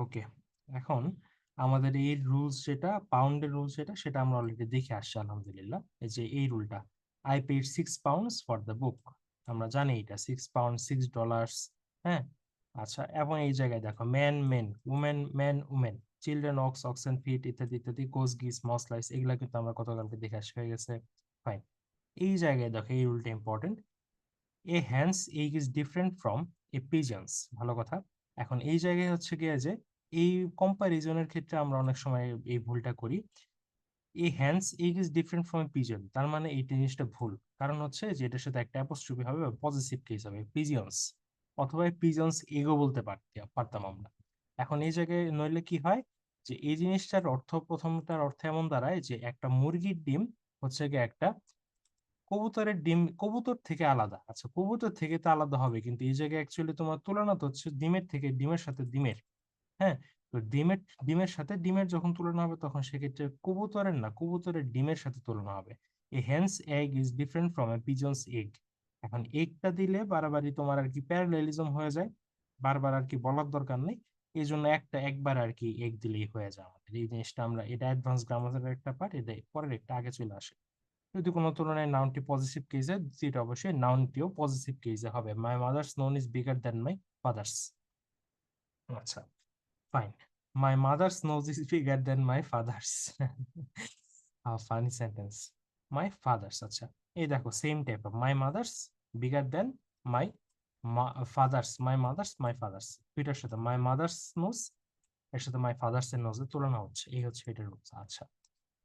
ওকে, এখন আমাদের এই রুলস যেটা পাউন্ডের রুলস সেটা আমরা অলরেডি দেখে আসছি আলহামদুলিল্লাহ। এই যে এই রুলটা, I paid £6 for the book, আমরা জানি এটা £6, $6। হ্যাঁ, আচ্ছা, এবং এই জায়গায় দেখো man men, women man women, children ox oxen feet ইত্যাদি ইত্যাদি, গোস গিস মস লাইস, এগুলা কিন্তু আমরা গতকালকে দেখে আসা হয়ে গেছে। ফাইন, এই জায়গায় দেখো এই রুলটা important, a hen's egg is different from a pigeon's. ভালো কথা। এখন এই জায়গায় হচ্ছে গিয়ে যে এই কম্পারিজনের ক্ষেত্রে আমরা অনেক সময় এই ভুলটা করি, এই hen's egg is different from a pigeon, তার মানে এই জিনিসটা ভুল। কারণ হচ্ছে যে এটার সাথে একটা অ্যাপোস্ট্রোফি হবে বা পজিটিভ কেস হবে, পিজিয়ন্স, অথবা পিজন্স এগো বলতে পারতাম আমরা। এখন এই জায়গায় নইলে কি হয়, যে এই জিনিসটার অর্থ, প্রথমটার অর্থ এমন দাঁড়ায় যে একটা মুরগির ডিম হচ্ছে গিয়ে একটা কবুতরের ডিম কবুতর থেকে আলাদা। আচ্ছা, কবুতর থেকে তো আলাদা হবে, কিন্তু এই জায়গায় অ্যাকচুয়ালি তোমার তুলনা তো হচ্ছে ডিমের থেকে, ডিমের সাথে ডিমের। হ্যাঁ, তো ডিমের ডিমের সাথে ডিমের যখন তুলনা হবে তখন সেক্ষেত্রে কবুতরের না, কবুতরের ডিমের সাথে তুলনা হবে। A hen's egg is different from a pigeon's egg. এখন এগটা দিলে বারবারই তোমার আর কি প্যারালেলিজম হয়ে যায়, বারবার আর কি বলার দরকার নেই। এই জন্য একবার আর কি এগ দিলেই হয়ে যায় আমাদের। এই জিনিসটা আমরা, এটা অ্যাডভান্স গ্রামারের একটা পার্ট, এটা পরের একটা আগে চলে আসে। যদি কোনো তুলনায় নাউনটি পজিটিভ কেসে, যেটা অবশ্যই নাউনটিও পজিটিভ কেসে হবে। My mother's nose is bigger than my father's. আচ্ছা, fine, my mother's nose is bigger than my father's. Funny sentence, my father's. আচ্ছা, এই দেখো same type of my mother's bigger than my father's, my mother's my father's, দুইটার সাথে মাই mother's nose এর সাথে my father's এর নোজের তুলনা হচ্ছে, এই হচ্ছে এটার রুলস। আচ্ছা,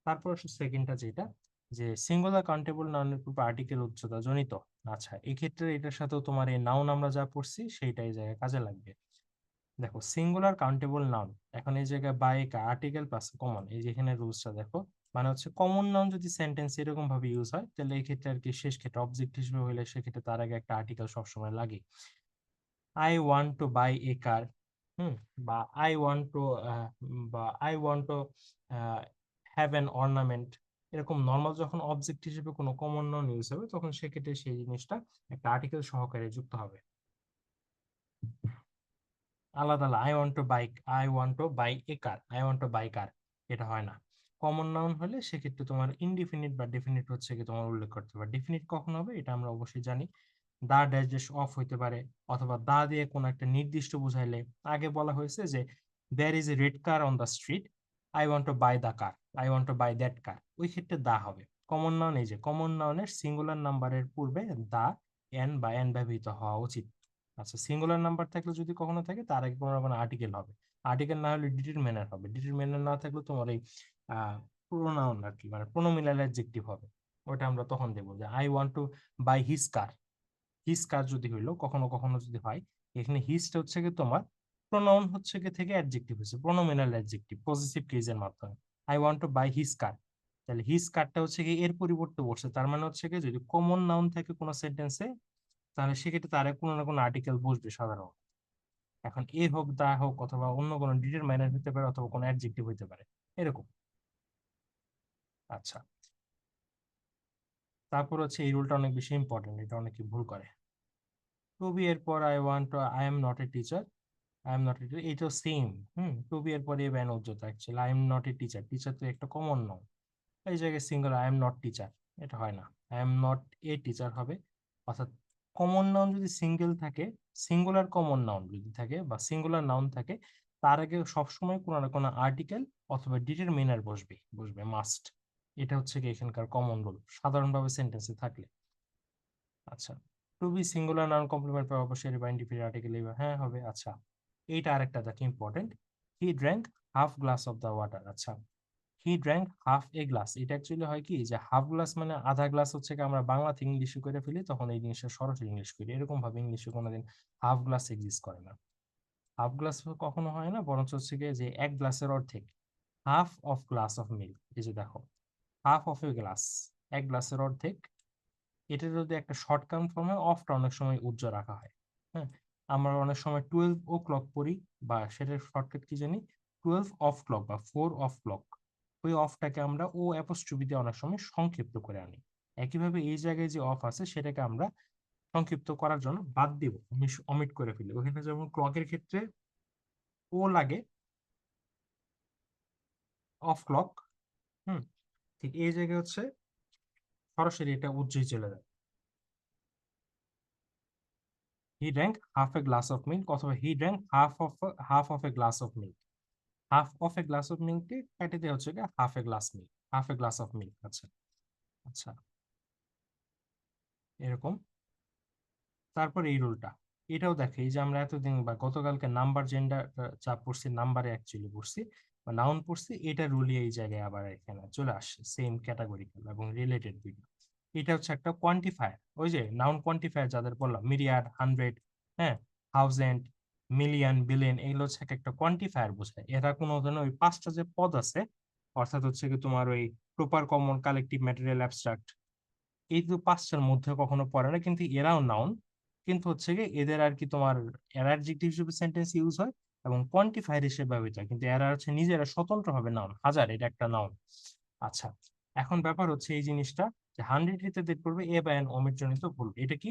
তারপর সেকেন্ডটা যেটা, যে সিঙ্গুলার কাউন্টেবল নাউনের পূর্বে আর্টিকেল উচ্চতা জনিত। আচ্ছা, এই ক্ষেত্রে এটার সাথেও তোমার এই নাউন আমরা যা পড়ছি সেইটাই জায়গায় কাজে লাগবে। দেখো সিঙ্গুলার কাউন্টেবল নাউন, এখন এই জায়গায় বাই আর্টিকেল প্লাস কমন, এই যে এখানে রুলসটা দেখো, মানে হচ্ছে কমন নাউন যদি সেন্টেন্স এরকম ভাবে ইউজ হয় তাহলে এই ক্ষেত্রে আর কি শেষ ক্ষেত্রে অবজেক্ট হিসেবে হলে সেক্ষেত্রে তার আগে একটা আর্টিকেল সবসময় লাগে। I want to buy a কার, হুম, বা আই ওয়ান্ট টু, বা I want to have an ornament, এরকম নর্মাল যখন অবজেক্ট হিসেবে কোনো কমন নাউন ইউজ হবে তখন সেক্ষেত্রে সেই জিনিসটা একটা আর্টিকেল সহকারে যুক্ত হবে। আলাদা আলাদা, I want to buy a car, I want to buy car, এটা হয় না। কমন নাউন হলে সেক্ষেত্রে তোমার ইনডিফিনিট বা ডেফিনিট হচ্ছে কি তোমার উল্লেখ করতে পারে। ডেফিনিট কখন হবে এটা আমরা অবশ্যই জানি, দা ড্যাশ ড্যাশ অফ হইতে পারে, অথবা দা দিয়ে কোনো একটা নির্দিষ্ট বুঝাইলে। আগে বলা হয়েছে যে there is a red car on the street, I want to buy the car, I want to buy that car, ওই ক্ষেত্রে দা হবে। কমন নাউন, এই যে কমন নাউনের সিঙ্গুলার নাম্বারের পূর্বে দা, এন বা এন ব্যবহৃত হওয়া উচিত। আচ্ছা, সিঙ্গুলার নাম্বার থাকলে যদি কখনো থাকে তার আগে কোনো না কোনো আর্টিকেল হবে। আর্টিকেল না হলে ডিটারমিনার হবে, ডিটারমিনার না থাকলে তোমার এই প্রোনাউন আর কি, মানে প্রোনোমিনাল অ্যাডজেক্টিভ হবে। ওটা আমরা তখন দেবো যে I want to buy his car, his car যদি হইলো কখনো কখনো যদি হয়, এখানে হিজটা হচ্ছে কি তোমার প্রোনাউন হচ্ছে কি থেকে অ্যাডজেক্টিভ হচ্ছে, প্রোনোমিনাল অ্যাডজেক্টিভ পজিটিভ কেজের মাধ্যমে। I want to buy his car, তাহলে হিজ কারটা হচ্ছে কি এর পরিবর্তে বসছে, তার মানে হচ্ছে কি যদি কমন নাউন থাকে কোনো সেন্টেন্সে তাহলে সেক্ষেত্রে তার কোনো না কোনো আর্টিকেল বসবে সাধারণত। এখন এ হোক দা হোক অথবা অন্য কোনো ডিটারমাইনার হতে পারে অথবা কোনো অ্যাডজেক্টিভ হতে পারে, এরকম। আচ্ছা, তারপর হচ্ছে এই রুলটা অনেক বেশি ইম্পর্টেন্ট, এটা অনেকে ভুল করে। টু বি এর পর I want to, I am not a teacher, I am not a, এইটাও সেম। টু বি এর পরে ব্যান উজ্জ্বল actually I am not a teacher, teacher তো একটা কমন নাউন, এই জায়গায় single I am not teacher, এটা হয় না, I am not a teacher হবে। অর্থাৎ কমন নাউন যদি সিঙ্গেল থাকে, সিঙ্গুলার কমন নাউন যদি থাকে বা সিঙ্গুলার নাউন থাকে, তার আগে সবসময় কোনো না কোনো আর্টিকেল অথবা ডিটারমিনার বসবে, বসবে মাস্ট। এটা হচ্ছে কি এখানকার কমন রুল সাধারণভাবে সেন্টেন্সে থাকলে। আচ্ছা, to be singular noun complement পাওয়া অবশ্যই বা ইন্ডিফিনিট আর্টিকেল, হ্যাঁ হবে। আচ্ছা, এইটা আরেকটা দেখো important, he drank half glass of the water. আচ্ছা, হি ড্র্যাঙ্ক হাফ এ গ্লাস, এটা অ্যাকচুয়ালি হয় কি যে হাফ গ্লাস মানে আধা গ্লাস হচ্ছে কি আমরা বাংলাতে ইংলিশে করে ফেলি, তখন এই জিনিসটা সরাসরি ইংলিশ করি, এরকম ভাবে ইংলিশে কোনোদিন হাফ গ্লাস এক্সিস্ট করে না। হাফ গ্লাস কখনো হয় না, বরঞ্চ হচ্ছে কি যে এক গ্লাসের অর্ধেক, half of glass of milk. এই যে দেখো, হাফ অফ এ গ্লাস, এক গ্লাসের অর্ধেক, এটা যদি একটা শর্ট টার্ম ফর্ম হয়, অফটা অনেক সময় উজ্জ্ব রাখা হয়। হ্যাঁ, আমরা অনেক সময় 12 o'clock পড়ি, বা সেটার শর্টকাট কি জানি, 12 o'clock বা 4 o'clock, ওই অফটাকে আমরা ও অ্যাপোস্ট্রোফি দিয়ে অনেক সময় সংক্ষিপ্ত করে আনি। একইভাবে এই জায়গায় যে অফ আছে সেটাকে আমরা সংক্ষিপ্ত করার জন্য বাদ দিব, অমিট করে ফেলি। ওখানে যেমন ক্লকের ক্ষেত্রে ও লাগে, অফ ক্লক। ঠিক এই জায়গায় হচ্ছে সরাসরি এটা উজ্জ্বল চলে যায়। He drank half a glass of milk, অথবা he drank half of a glass of milk. Half of a glass of মিল্ককে কেটে দেওয়া হচ্ছে half a glass milk, half a glass of milk. আচ্ছা আচ্ছা, এরকম। তারপর এই রুলটা, এটাও দেখে এই যে আমরা এতদিন বা গতকালকে নাম্বার জেন্ডার যা পড়ছি, নাম্বারে অ্যাকচুয়ালি পড়ছি বা নাউন পড়ছি, এটা রুলই এই জায়গায় আবার এখানে চলে আসছে, সেম ক্যাটাগরিক্যাল এবং রিলেটেড ভিডিও। এটা হচ্ছে একটা কোয়ান্টিফায়ার, ওই যে নাউন কোয়ান্টিফায়ার যাদের বললাম, মিরিয়াড, হান্ড্রেড, হ্যাঁ, থাউজেন্ড, মিলিয়ন, বিলিয়ন, এগুলো হচ্ছে একটা কোয়ান্টিফায়ার বোঝায়। এরা কোনো ধরনের ওই পাঁচটা যে পদ আছে, অর্থাৎ হচ্ছে কি তোমার ওই proper, common, collective, material, abstract, এই তো পাঁচটার মধ্যে কখনো পড়ে না, কিন্তু এরাও নাউন। কিন্তু হচ্ছে কি এদের আর কি তোমার এরা অ্যাডজেক্টিভ হিসেবে সেন্টেন্স ইউজ হয় এবং কোয়ান্টিফায়ার হিসেবে ব্যবহৃত হয়, কিন্তু এরা হচ্ছে নিজেরা স্বতন্ত্রভাবে নাউন। হাজার এটা একটা নাউন। আচ্ছা, এখন ব্যাপার হচ্ছে এই জিনিসটা যে 100 তে দেখতে পড়বে এ বা এন অমিট জনিত ভুল, এটা কি?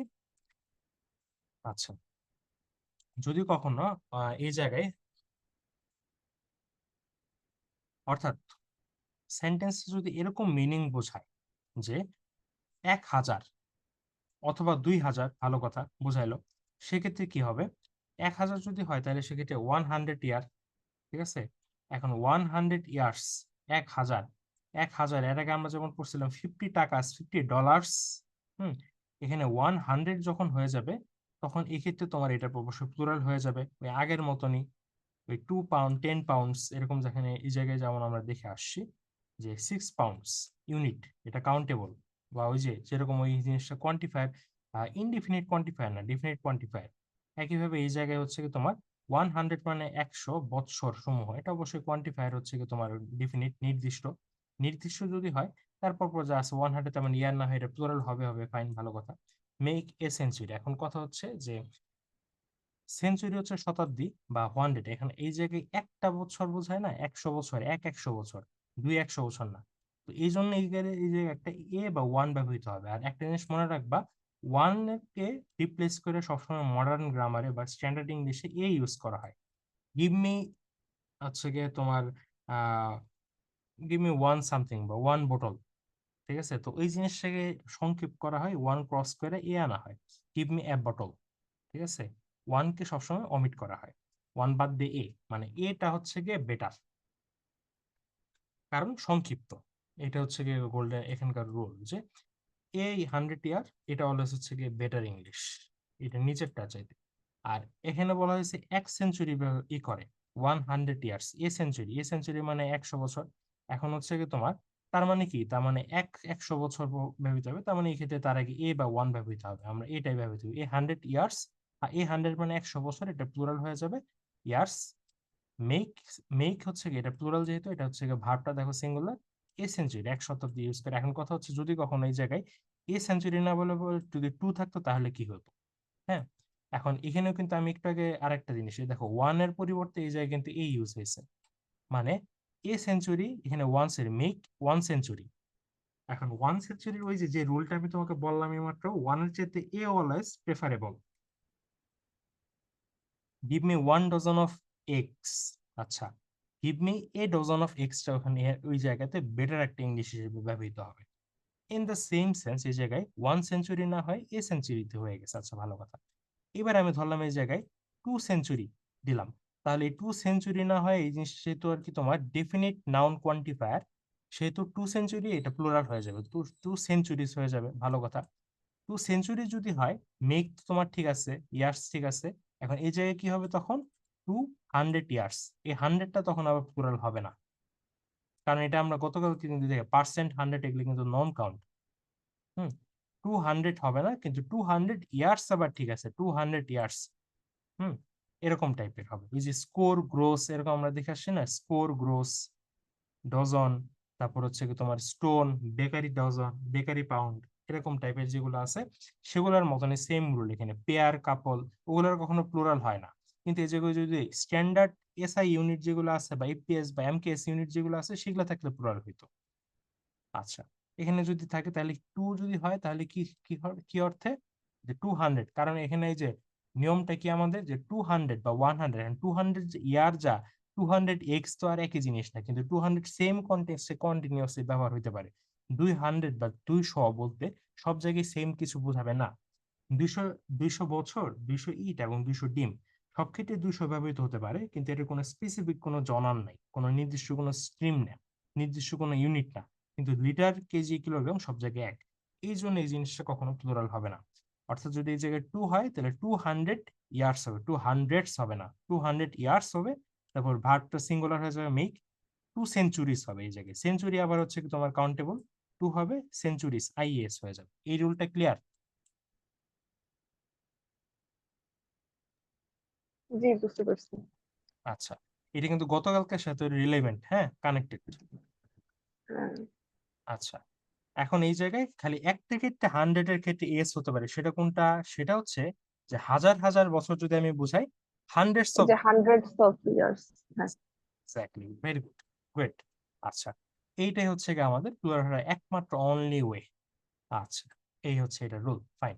আচ্ছা, যদি কখনো এই জায়গায়, অর্থাৎ সেন্টেন্স যদি এরকম মিনিং বোঝায় যে 1000 অথবা 2000, ভালো কথা বুঝাইলো, সেক্ষেত্রে কি হবে? 1000 যদি হয় তাহলে সেক্ষেত্রে 100 ইয়ার, ঠিক আছে? এখন 100 ইয়ার্স, 1000, 1000 এর আগে আমরা যেমন পড়ছিলাম 50 টাকা, $50। হুম, এখানে 100 যখন হয়ে যাবে, তখন এক্ষেত্রে তোমার এটা অবশ্যই প্লুরাল হয়ে যাবে, ওই আগের মতনই, ওই 2 পাউন্ড, 10 পাউন্ডস, এরকম যেখানে এই জায়গায় যেমন আমরা দেখে আসছি যে 6 পাউন্ডস ইউনিট, এটা কাউন্টেবল। বা ওই যে যেরকম ওই জিনিসটা কোয়ান্টিফায়ার, ইনডিফিনিট কোয়ান্টিফায়ার না, ডিফিনিট কোয়ান্টিফায়ার। একইভাবে এই জায়গায় হচ্ছে কি তোমার 100 মানে 100 বৎসর সমূহ, এটা অবশ্যই কোয়ান্টিফায়ার হচ্ছে কি তোমার ডিফিনিট, নির্দিষ্ট। নির্দিষ্ট যদি হয়, তারপর পর যা আছে 100, তেমন ইয়ার না হয় এটা প্লুরাল হবে, হবে ফাইন, ভালো কথা। মেক এ সেঞ্চুরি, এখন কথা হচ্ছে যে সেঞ্চুরি হচ্ছে শতাব্দী বা 100, এখানে এই জায়গায় একটা বছর বোঝায় না, 100 বছর, 100 বছর, 100 বছর না। তো এই জন্য এই জায়গায় একটা এ বা ওয়ান ব্যবহৃত হবে। আর একটা জিনিস মনে রাখবা, ওয়ান কে রিপ্লেস করে সবসময় মডার্ন গ্রামারে বা স্ট্যান্ডার্ড ইংলিশে এ ইউজ করা হয়। গিভ মি হচ্ছে গিয়ে তোমার আহ গিভ মি ওয়ান সামথিং বা ওয়ান বোটল, ঠিক আছে? তো এই জিনিসটাকে সংক্ষেপ করা হয়, ওয়ান ক্রস করে এ আনা হয়, গিভ মি এ বটল, ঠিক আছে? ওয়ানকে সবসময় অমিট করা হয়, ওয়ান বাদ দিয়ে এ, মানে এটা হচ্ছে গিয়ে বেটার, কারণ সংক্ষিপ্ত। এটা হচ্ছে গিয়ে গোল্ডেন এখানকার রুল যে এই 100 ইয়ার, এটা অলওয়েজ হচ্ছে গিয়ে বেটার ইংলিশ, এটা নিচেরটা চাইতে। আর এখানে বলা হয়েছে 1 সেঞ্চুরি ই করে, 100 ইয়ার্স, এ সেঞ্চুরি মানে 100 বছর। এখন হচ্ছে কি তোমার, তার মানে কি, তার মানে 100 বছর ব্যবহৃত হবে, তার মানে এই ক্ষেত্রে তার আগে এ বা ওয়ান ব্যবহৃত হবে, আমরা এটাই ব্যবহৃত হবে, 100 ইয়ার্স। আর 100 মানে 100 বছর, এটা প্লুরাল হয়ে যাবে ইয়ার্স। মেক, মেক হচ্ছে কি এটা প্লুরাল, যেহেতু এটা হচ্ছে ভার্বটা দেখো singular, a century 1 Shatabdi use করে। এখন কথা হচ্ছে যদি কখনো এই জায়গায় এ সেঞ্চুরি না বলে যদি টু থাকতো তাহলে কি হতো? হ্যাঁ, এখন এখানেও কিন্তু আমি একটু আগে আরেকটা জিনিস, এই দেখো ওয়ান এর পরিবর্তে এই জায়গায় কিন্তু এ ইউজ হয়েছে, মানে এ সেঞ্চুরি, এখানে ওয়ান সেঞ্চুরি, মেক 1 সেঞ্চুরি। এখন 1 সেঞ্চুরির ওই যে যে রুলটা আমি তোমাকে বললাম মাত্র, ওয়ানের চেয়ে a always preferable. Give me 1 dozen of eggs. আচ্ছা, give me a dozen of এগসটা ওখানে ওই জায়গাতে বেটার একটা ইংলিশ হিসেবে ব্যবহৃত হবে। ইন দ্য সেম সেন্স এই জায়গায় 1 সেঞ্চুরি না হয় এ সেঞ্চুরিতে হয়ে গেছে। আচ্ছা, ভালো কথা। এবার আমি ধরলাম এই জায়গায় 2 সেঞ্চুরি দিলাম, তাহলে 2 সেঞ্চুরি না হয় এই জিনিস, সেহেতু আর কি তোমার ডেফিনিট নাউন কোয়ান্টিফায়ার, সেহেতু 2 সেঞ্চুরি এটা প্লুরাল হয়ে যাবে, টু টু সেঞ্চুরিজ হয়ে যাবে, ভালো কথা। 2 সেঞ্চুরি যদি হয়, মেক তোমার ঠিক আছে, ইয়ার্স ঠিক আছে, এখন এই জায়গায় কি হবে তখন? 200 ইয়ার্স, এই হান্ড্রেডটা তখন আবার প্লুরাল হবে না, কারণ এটা আমরা গতকাল কিন্তু দেখে পার্সেন্ট, হান্ড্রেড, এগুলো কিন্তু নন কাউন্ট। হুম, 200 হবে না, কিন্তু 200 ইয়ার্স আবার ঠিক আছে, 200 ইয়ার্স। হুম, এরকম টাইপের হবে, ওই যে স্কোর, গ্রোস, এরকম আমরা দেখে আসছি না, স্কোর, গ্রোস, ডজন, তারপর হচ্ছে কি তোমার stone, bakery dozen, bakery pound, এরকম টাইপের যেগুলো আছে, সেগুলোর মতনই সেম রুল এখানে, পেয়ার, কাপল, ওগুলোর কখনো প্লুরাল হয় না। কিন্তু এই যেগুলো যদি স্ট্যান্ডার্ড এসআই ইউনিট যেগুলো আছে বা এপিএস বা এমকেএস ইউনিট যেগুলো আছে, সেগুলো থাকলে প্লুরাল হইতো। আচ্ছা, এখানে যদি থাকে তাহলে টু যদি হয় তাহলে কি, কি অর্থে? যে 200, কারণ এখানে এই যে নিয়মটা কি আমাদের, যে 200 বা 100, 200 ইয়ার যা 200x তো আর একই জিনিস না, কিন্তু 200 সেম কন্টেক্সটে কন্টিনিউয়াসলি ব্যবহার হইতে পারে। 200 বা 200 বলতে সব জায়গায় সেম কিছু বোঝাবে না। 200 200 বছর, 200 ইট এবং 200 ডিম সব ক্ষেত্রে 200 ব্যবহৃত হতে পারে, কিন্তু এটার কোনো স্পেসিফিক কোনো জনার নাই, কোনো নির্দিষ্ট কোনো স্ট্রিম না, নির্দিষ্ট কোনো ইউনিট না। কিন্তু লিটার, কেজি, কিলোগ্রাম সব জায়গায় এক। এই জন্য এই জিনিসটা কখনো প্লুরাল হবে না। অর্থাৎ যদি এই জায়গায় 2 হয় তাহলে 200 ইয়ার্স হবে, 200s হবে না, 200 ইয়ার্স হবে। তারপর ভার্বটা সিঙ্গুলার হয়ে যাবে মেক, 2 সেঞ্চুরিস হবে। এই জায়গায় সেঞ্চুরি আবার হচ্ছে কি তোমার কাউন্টেবল, 2 হবে, সেঞ্চুরিস আইএস হয়ে যাবে। এই রুলটা ক্লিয়ার? জি, বুঝতে পারছি। আচ্ছা, এটা কিন্তু গতকালকের সাথে রিলেভেন্ট, হ্যাঁ, কানেক্টেড। হ্যাঁ। আচ্ছা, এখন এই জায়গায় খালি একটা ক্ষেত্রে 100 এর ক্ষেত্রে এস হতে পারে, সেটা কোনটা? সেটা হচ্ছে যে হাজার হাজার বছর যদি আমি বুঝাই, হান্ড্রেডস এই অফ, যে হান্ড্রেডস অফ ইয়ার্স। হ্যাঁ। Exactly, very good, great. আচ্ছা, এইটাই হচ্ছে গিয়ে আমাদের প্লুরাল একমাত্র অনলি ওয়ে। আচ্ছা, এই হচ্ছে এটা রুল, ফাইন।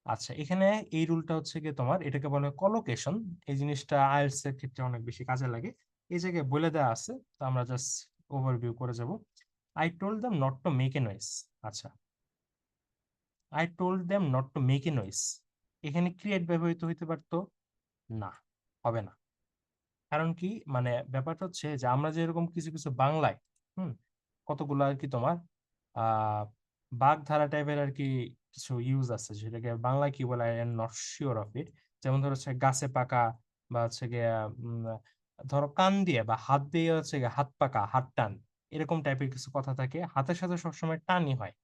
আচ্ছা, এখানে এই রুলটা হচ্ছে গিয়ে তোমার, এটাকে বলে কলোকেশন। এই জিনিসটা আইএলটিএস এর ক্ষেত্রে অনেক বেশি কাজে লাগে। এই জায়গায় বলে দেওয়া আছে, তো আমরা জাস্ট ওভারভিউ করে যাব। I told them not to make a noise. আচ্ছা, I told them not to make a noise, এখানে ক্রিয়েট ব্যবহৃত হইতে পারতো না, হবে না। কারণ কি, মানে ব্যাপারটা হচ্ছে যে আমরা যেরকম কিছু কিছু বাংলায়, হুম, কতগুলো আর কি তোমার আহ বাগধারা টাইপের আর কি কিছু ইউজ আছে, যেটাকে বাংলায় কি বলে, I am not sure of it. যেমন ধরো হচ্ছে গাছে পাকা, বা হচ্ছে গিয়ে ধরো কান দিয়ে বা হাত দিয়ে হচ্ছে গিয়ে হাত পাকা, হাত টান, এরকম টাইপের কিছু কথা থাকে। হাতের সাথে সবসময় টানই হয়,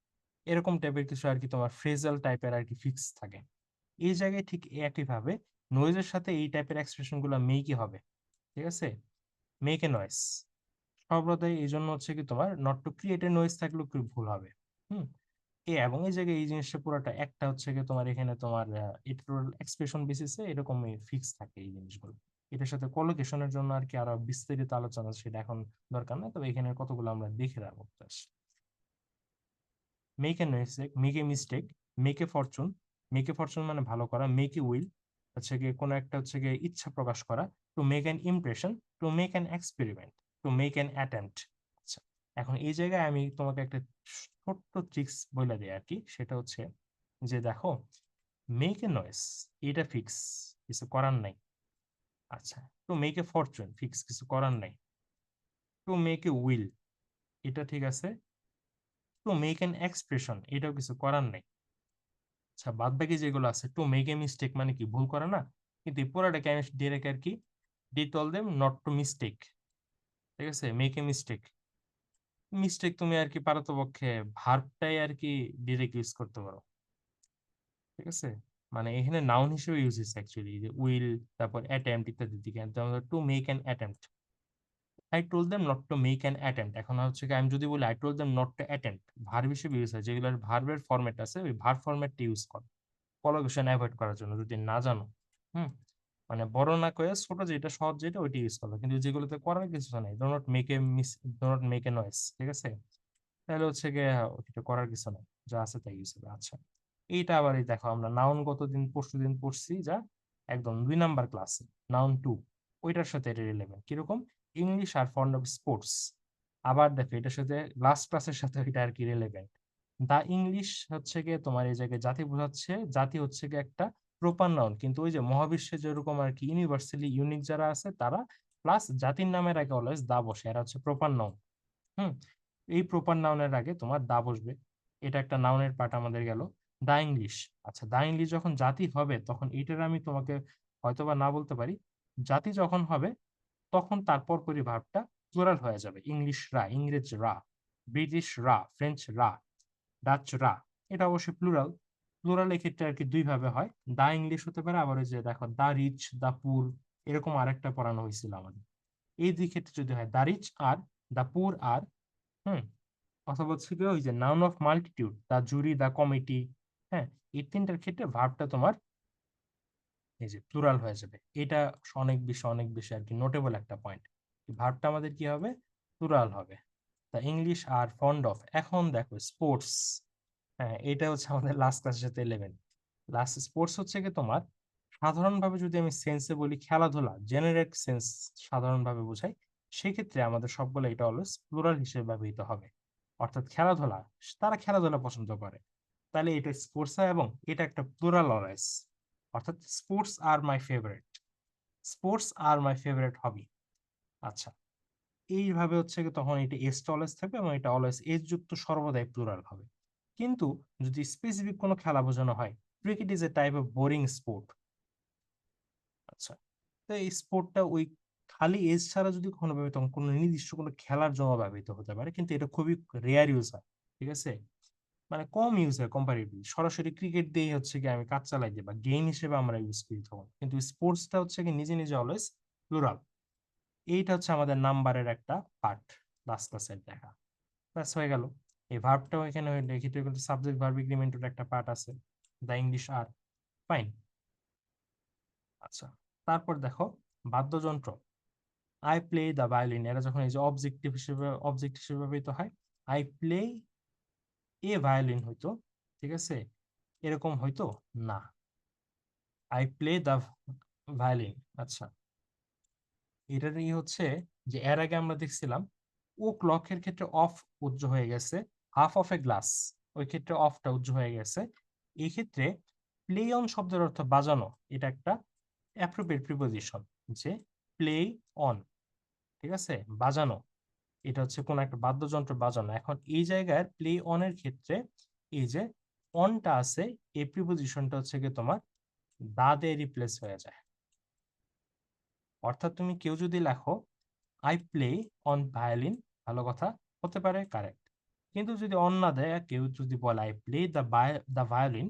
এরকম টাইপের কিছু আর কি তোমার ফ্রেজাল টাইপের আর কি ফিক্স থাকে। এই জায়গায় ঠিক একইভাবে নয়েজের সাথে এই টাইপের এক্সপ্রেশন গুলো মেকই হবে, ঠিক আছে? মেক এ নয়েস সর্বদাই, এই জন্য হচ্ছে কি তোমার not to create a noise থাকলেও কি ভুল হবে। হুম, এবং এই জায়গায় এই জিনিসটা পুরোটা একটা হচ্ছে কি তোমার এখানে তোমার ইটারাল এক্সপ্রেশন বেসিসে এরকম ফিক্স থাকে এই জিনিসগুলো। এটার সাথে কলোকেশনের জন্য আর কি আরো বিস্তারিত আলোচনা, সেটা এখন দরকার না, তবে এখানে কতগুলো আমরা দেখে রাখবো। Make a mistake, make a mistake, make a Fortune, make a Fortune মানে ভালো করা, মেক এ উইল হচ্ছে গিয়ে কোনো একটা হচ্ছে গিয়ে ইচ্ছা প্রকাশ করা, two make an impression, two make an experiment, two make an attempt. আচ্ছা, এখন এই জায়গায় আমি তোমাকে একটা ছোট্ট ট্রিক্স বলে দিই আর কি, সেটা হচ্ছে যে দেখো, মেক এ নয়েস এটা ফিক্স, কিছু করার নাই। আচ্ছা, two make a Fortune fix, কিছু করার নাই। টু মেক এ উইল এটা ঠিক আছে। টু মেক অ্যান এক্সপ্রেশন এটাও কিছু করার নাই। আচ্ছা, বাদ বাকি যেগুলো আছে, টু মেক এ মিস্টেক মানে কি ভুল করা না, কিন্তু এই পুরোটাকে আমি ডিরেক্ট আর কি ডি told them not to mistake, ঠিক আছে? মেক এ মিস্টেক, মিস্টেক তুমি আর কি পারতপক্ষে ভার্বটাই আর কি ডিরেক্ট ইউজ করতে পারো, ঠিক আছে? মানে এখানে নাউন হিসেবে ইউজ হচ্ছে অ্যাকচুয়ালি, যে উইল, তারপর অ্যাটেম্পট ইত্যাদি দিকে। To make an attempt, I told them not to make an attempt, এখন হচ্ছে কি আমি যদি বলি I told them not to attempt, verb হিসেবে ইউজ হয়, যেগুলোর ভার্বের ফরম্যাট আছে ওই ভার্ব ফরম্যাটটা ইউজ কর কলোকেশন অ্যাভয়েড করার জন্য, যদি না জানো। হুম, মানে বড় না করে ছোট যেটা সহজ যেটা ওইটা ইউজ করবে, কিন্তু যেগুলোতে করার কিছু নেই, do not make a miss, do not make a noise, ঠিক আছে? তাহলে হচ্ছে গিয়ে ওইটা করার কিছু নেই, যা আছে তাই ইউজ হবে। আচ্ছা, এইটা আবার এই দেখো, আমরা নাউন গতদিন পরশু দিন পড়ছি, যা একদম 2 নাম্বার ক্লাসে, নাউন টু, ওইটার সাথে এটা রিলেভেন্ট কিরকম, English are fond of sports. আবার দেখো এটার সাথে লাস্ট ক্লাসের সাথে এটা আর কি রিলেভেন্ট। দা ইংলিশ হচ্ছে গিয়ে তোমার এই জায়গায় জাতি বোঝাচ্ছে, জাতি হচ্ছে গিয়ে একটা প্রপার নাউন, কিন্তু ওই যে মহাবিশ্বে যেরকম আর কি ইউনিভার্সালি ইউনিক যারা আছে তারা, প্লাস জাতির নামের আগে অলওয়েজ দা বসে, এরা হচ্ছে প্রপার নাউন। হুম, এই প্রপার নাউনের আগে তোমার দা বসবে, এটা একটা নাউনের পার্ট আমাদের গেল। দা ইংলিশ, আচ্ছা দা ইংলিশ যখন জাতি হবে তখন এটার আমি তোমাকে হয়তোবা না বলতে পারি, জাতি যখন হবে তখন তারপর পরই ভার্বটা প্লুরাল হয়ে যাবে, ইংলিশ রা, ইংরেজ রা, ব্রিটিশ রা, ফ্রেঞ্চ রা, ডাচ রা। এটা অবশ্যই প্লুরাল। প্লুরাল এক্ষেত্রে আর কি দুই ভাবে হয়, দা ইংলিশ হতে পারে, আবার ওই যে দেখো দা রিচ, দা পুর, এরকম আরেকটা পড়ানো হয়েছিল আমাদের। এই দুই ক্ষেত্রে যদি হয় দা রিচ আর, দা পুর আর, হুম, অথবা হচ্ছে কি ওই যে noun of multitude, the jury, the committee, হ্যাঁ, এই তিনটার ক্ষেত্রে ভার্বটা তোমার এই যে প্লুরাল হয়ে যাবে। এটা অনেক বেশি আর কি নোটেবল একটা পয়েন্ট, ভার্বটা আমাদের কি হবে, প্লুরাল হবে। তা ইংলিশ আর ফন্ড অফ। এখন দেখো স্পোর্টস, হ্যাঁ এটা হচ্ছে আমাদের লাস্ট ক্লাসের সাথে 11, লাস্ট স্পোর্টস হচ্ছে কি তোমার সাধারণভাবে যদি আমি সেন্সে বলি খেলাধুলা, জেনারেট সেন্স সাধারণভাবে বোঝাই, সেক্ষেত্রে আমাদের সবগুলো এটা অলওয়েজ প্লুরাল হিসেবে ব্যবহৃত হবে। অর্থাৎ খেলাধুলা, তারা খেলাধুলা পছন্দ করে। তাহলে এটা স্পোর্টস হয় এবং এটা একটা প্লুরাল অলওয়েজ। অর্থাৎ sports are my favourite. Sports are my favourite hobby. আচ্ছা। এইভাবে হচ্ছে গিয়ে তখন এটা এস টা অলওয়েজ থাকবে এবং এটা অলওয়েজ এস যুক্ত সর্বদাই প্লুরাল হবে। কিন্তু যদি স্পেসিফিক কোনো খেলা বোঝানো হয়, cricket is a type of boring sport. আচ্ছা। তো এই স্পোর্টটা ওই খালি এজ ছাড়া যদি কখনো ভাবে তখন কোনো নির্দিষ্ট কোনো খেলার জন্য ব্যবহৃত হতে পারে, কিন্তু এটা খুবই রেয়ার ইউজ হয়। ঠিক আছে, মানে কম ইউজ হয় কম্পারেটিভলি। সরাসরি ক্রিকেট দিয়ে হচ্ছে কি আমি কাজ চালাই দিই বা গেম হিসেবে আমরা ইউজ করি তখন, কিন্তু স্পোর্টসটা হচ্ছে কি নিজে নিজে অলওয়েজ প্লুরাল। এইটা হচ্ছে আমাদের নাম্বারের একটা পার্ট, লাস্ট ক্লাসের দেখা। ব্যাস হয়ে গেল। এই ভার্বটাও এখানে লিখিত কিন্তু সাবজেক্ট ভার্ব এগ্রিমেন্টের একটা পার্ট আছে, দ্য ইংলিশ আর। ফাইন। আচ্ছা, তারপর দেখো বাদ্যযন্ত্র, আই প্লে দ্য ভায়োলিন, এরা যখন এই যে অবজেক্ট হিসেবে ব্যবহৃত হয়, আই প্লে এ ভায়োলিন হইতো, ঠিক আছে, এরকম হইতো না, আই প্লে দ্য ভায়োলিন। আচ্ছা, এটারই হচ্ছে যে এর আগে আমরা দেখছিলাম ও ক্লকের ক্ষেত্রে অফ উজ্জ হয়ে গেছে, হাফ অফ এ গ্লাস, ওই ক্ষেত্রে অফটা উজ্জ হয়ে গেছে। এই ক্ষেত্রে প্লে অন শব্দের অর্থ বাজানো, এটা একটা অ্যাপ্রোপ্রিয়েট প্রিপোজিশন, যে প্লে অন, ঠিক আছে, বাজানো, এটা হচ্ছে কোন একটা বাদ্যযন্ত্র বাজানো। এখন এই জায়গায় প্লে অন এর ক্ষেত্রে এই যে অনটা আছে, এই প্রিপোজিশনটা হচ্ছে কি তোমার দা দিয়ে রিপ্লেস হয়ে যায়। অর্থাৎ তুমি কেউ যদি লেখো আই প্লে অন ভায়োলিন, ভালো কথা, হতে পারে কারেক্ট। কিন্তু যদি অন না দেয়, কেউ যদি বলে আই প্লে দ্য ভায়োলিন,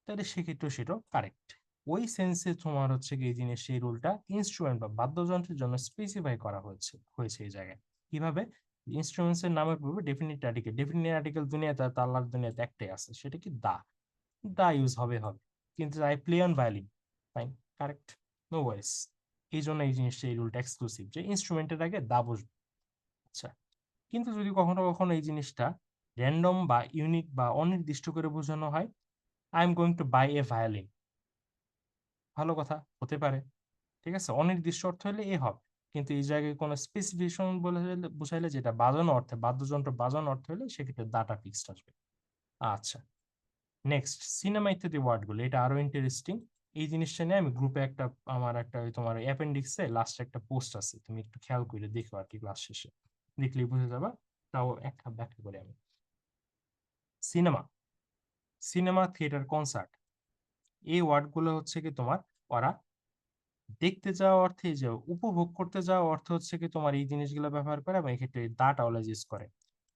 তাহলে সেক্ষেত্রে সেটাও কারেক্ট। ওই সেন্সে তোমার হচ্ছে কি এই জিনিস, সেই রুলটা ইনস্ট্রুমেন্ট বা বাদ্যযন্ত্রের জন্য স্পেসিফাই করা হয়েছে এই জায়গায়। কিভাবে? ইনস্ট্রুমেন্টস এর নামের পূর্বে ডেফিনিট আর্টিকেল, ডেফিনিট আর্টিকেল দুনিয়াতে আর আল্লাহর দুনিয়াতে একটাই আছে, সেটা কি দা। দা ইউজ হবে। কিন্তু I play on violin, fine, correct, no worries. এই জন্য এই জিনিসটা, এই রুলটা এক্সক্লুসিভ যে ইনস্ট্রুমেন্টের আগে দা বসবে। আচ্ছা, কিন্তু যদি কখনো কখনো এই জিনিসটা র্যান্ডম বা ইউনিক বা অনির্দিষ্ট করে বোঝানো হয়, I am going to buy a violin, ভালো কথা, হতে পারে, ঠিক আছে, অনির্দিষ্ট অর্থ হলে এ হবে। কিন্তু এই জায়গায় কোনো স্পেসিফিকেশন বলে বুঝাইলে, যেটা বাজানো অর্থে, বাদ্যযন্ত্র বাজানো অর্থ হলে সেক্ষেত্রে দাটা ফিক্সড আসবে। আচ্ছা, নেক্সট সিনেমা ইত্যাদি ওয়ার্ডগুলো, এটা আরো ইন্টারেস্টিং। এই জিনিসটা নিয়ে আমি গ্রুপে একটা, আমার একটা ওই তোমার অ্যাপেন্ডিক্সে লাস্টে একটা পোস্ট আছে, তুমি একটু খেয়াল করে দেখো আর কি, ক্লাস শেষে দেখলেই বুঝে যাবা। তাও একটা ব্যাখ্যা করি আমি। সিনেমা, সিনেমা, থিয়েটার, কনসার্ট, এই ওয়ার্ডগুলো হচ্ছে কি তোমার, ওরা দেখতে যাওয়া অর্থে, এই যে উপভোগ করতে যাওয়া অর্থ হচ্ছে কি তোমার এই জিনিসগুলো ব্যবহার করে, এবং এক্ষেত্রে দাটা অলওয়েজ ইউজ করে।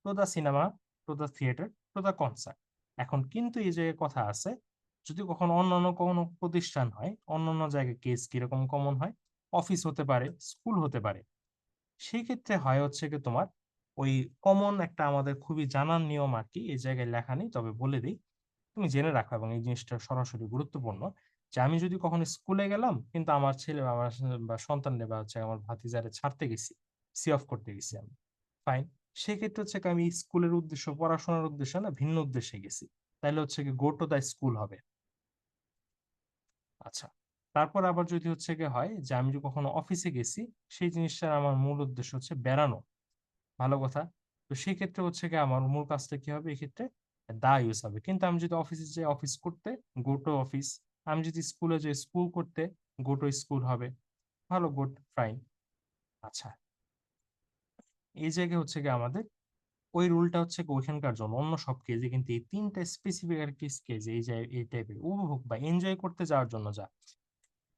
To the cinema, to the theatre, to the concert. এখন কিন্তু এই জায়গায় কথা আছে, যদি কখনো অন্যান্য কোনো প্রতিষ্ঠান হয়, অন্যান্য জায়গায় কেস কিরকম কমন হয়, অফিস হতে পারে, স্কুল হতে পারে, সেই ক্ষেত্রে হয় হচ্ছে কি তোমার ওই কমন একটা আমাদের খুবই জানার নিয়ম আর কি, এই জায়গায় লেখা নেই, তবে বলে দিই, তুমি জেনে রাখো, এবং এই জিনিসটা সরাসরি গুরুত্বপূর্ণ, যে আমি যদি কখনো স্কুলে গেলাম কিন্তু আমার ছেলে বা আমার বা সন্তানরে বা হচ্ছে আমার ভাতিজারে ছাড়তে গেছি, সি অফ করতে গেছি আমি, ফাইন, সেক্ষেত্রে হচ্ছে কি আমি স্কুলের উদ্দেশ্য, পড়াশোনার উদ্দেশ্য না, ভিন্ন উদ্দেশ্যে গেছি, তাহলে হচ্ছে কি গো টু দ্য স্কুল হবে। আচ্ছা, তারপর আবার যদি হচ্ছে কি হয় যে আমি যদি কখনো অফিসে গেছি, সেই জিনিসটার আমার মূল উদ্দেশ্য হচ্ছে বেড়ানো, ভালো কথা, তো সেই ক্ষেত্রে হচ্ছে কি আমার মূল কাজটা কি হবে, এক্ষেত্রে দা ইউজ হবে। কিন্তু আমি যদি অফিসে যাই অফিস করতে, গো টু অফিস, আমি যদি স্কুলে যাই স্কুল করতে, গো টু স্কুল হবে, ভালো, গুড, ফাইন। আচ্ছা, এই জায়গায় হচ্ছে কি আমাদের ওই রুলটা হচ্ছে কি ওইখানকার জন্য, অন্য সব কেজে কিন্তু এই তিনটা স্পেসিফিক আর কি কেজ, এই যে এই টাইপের উপভোগ বা এনজয় করতে যাওয়ার জন্য যা,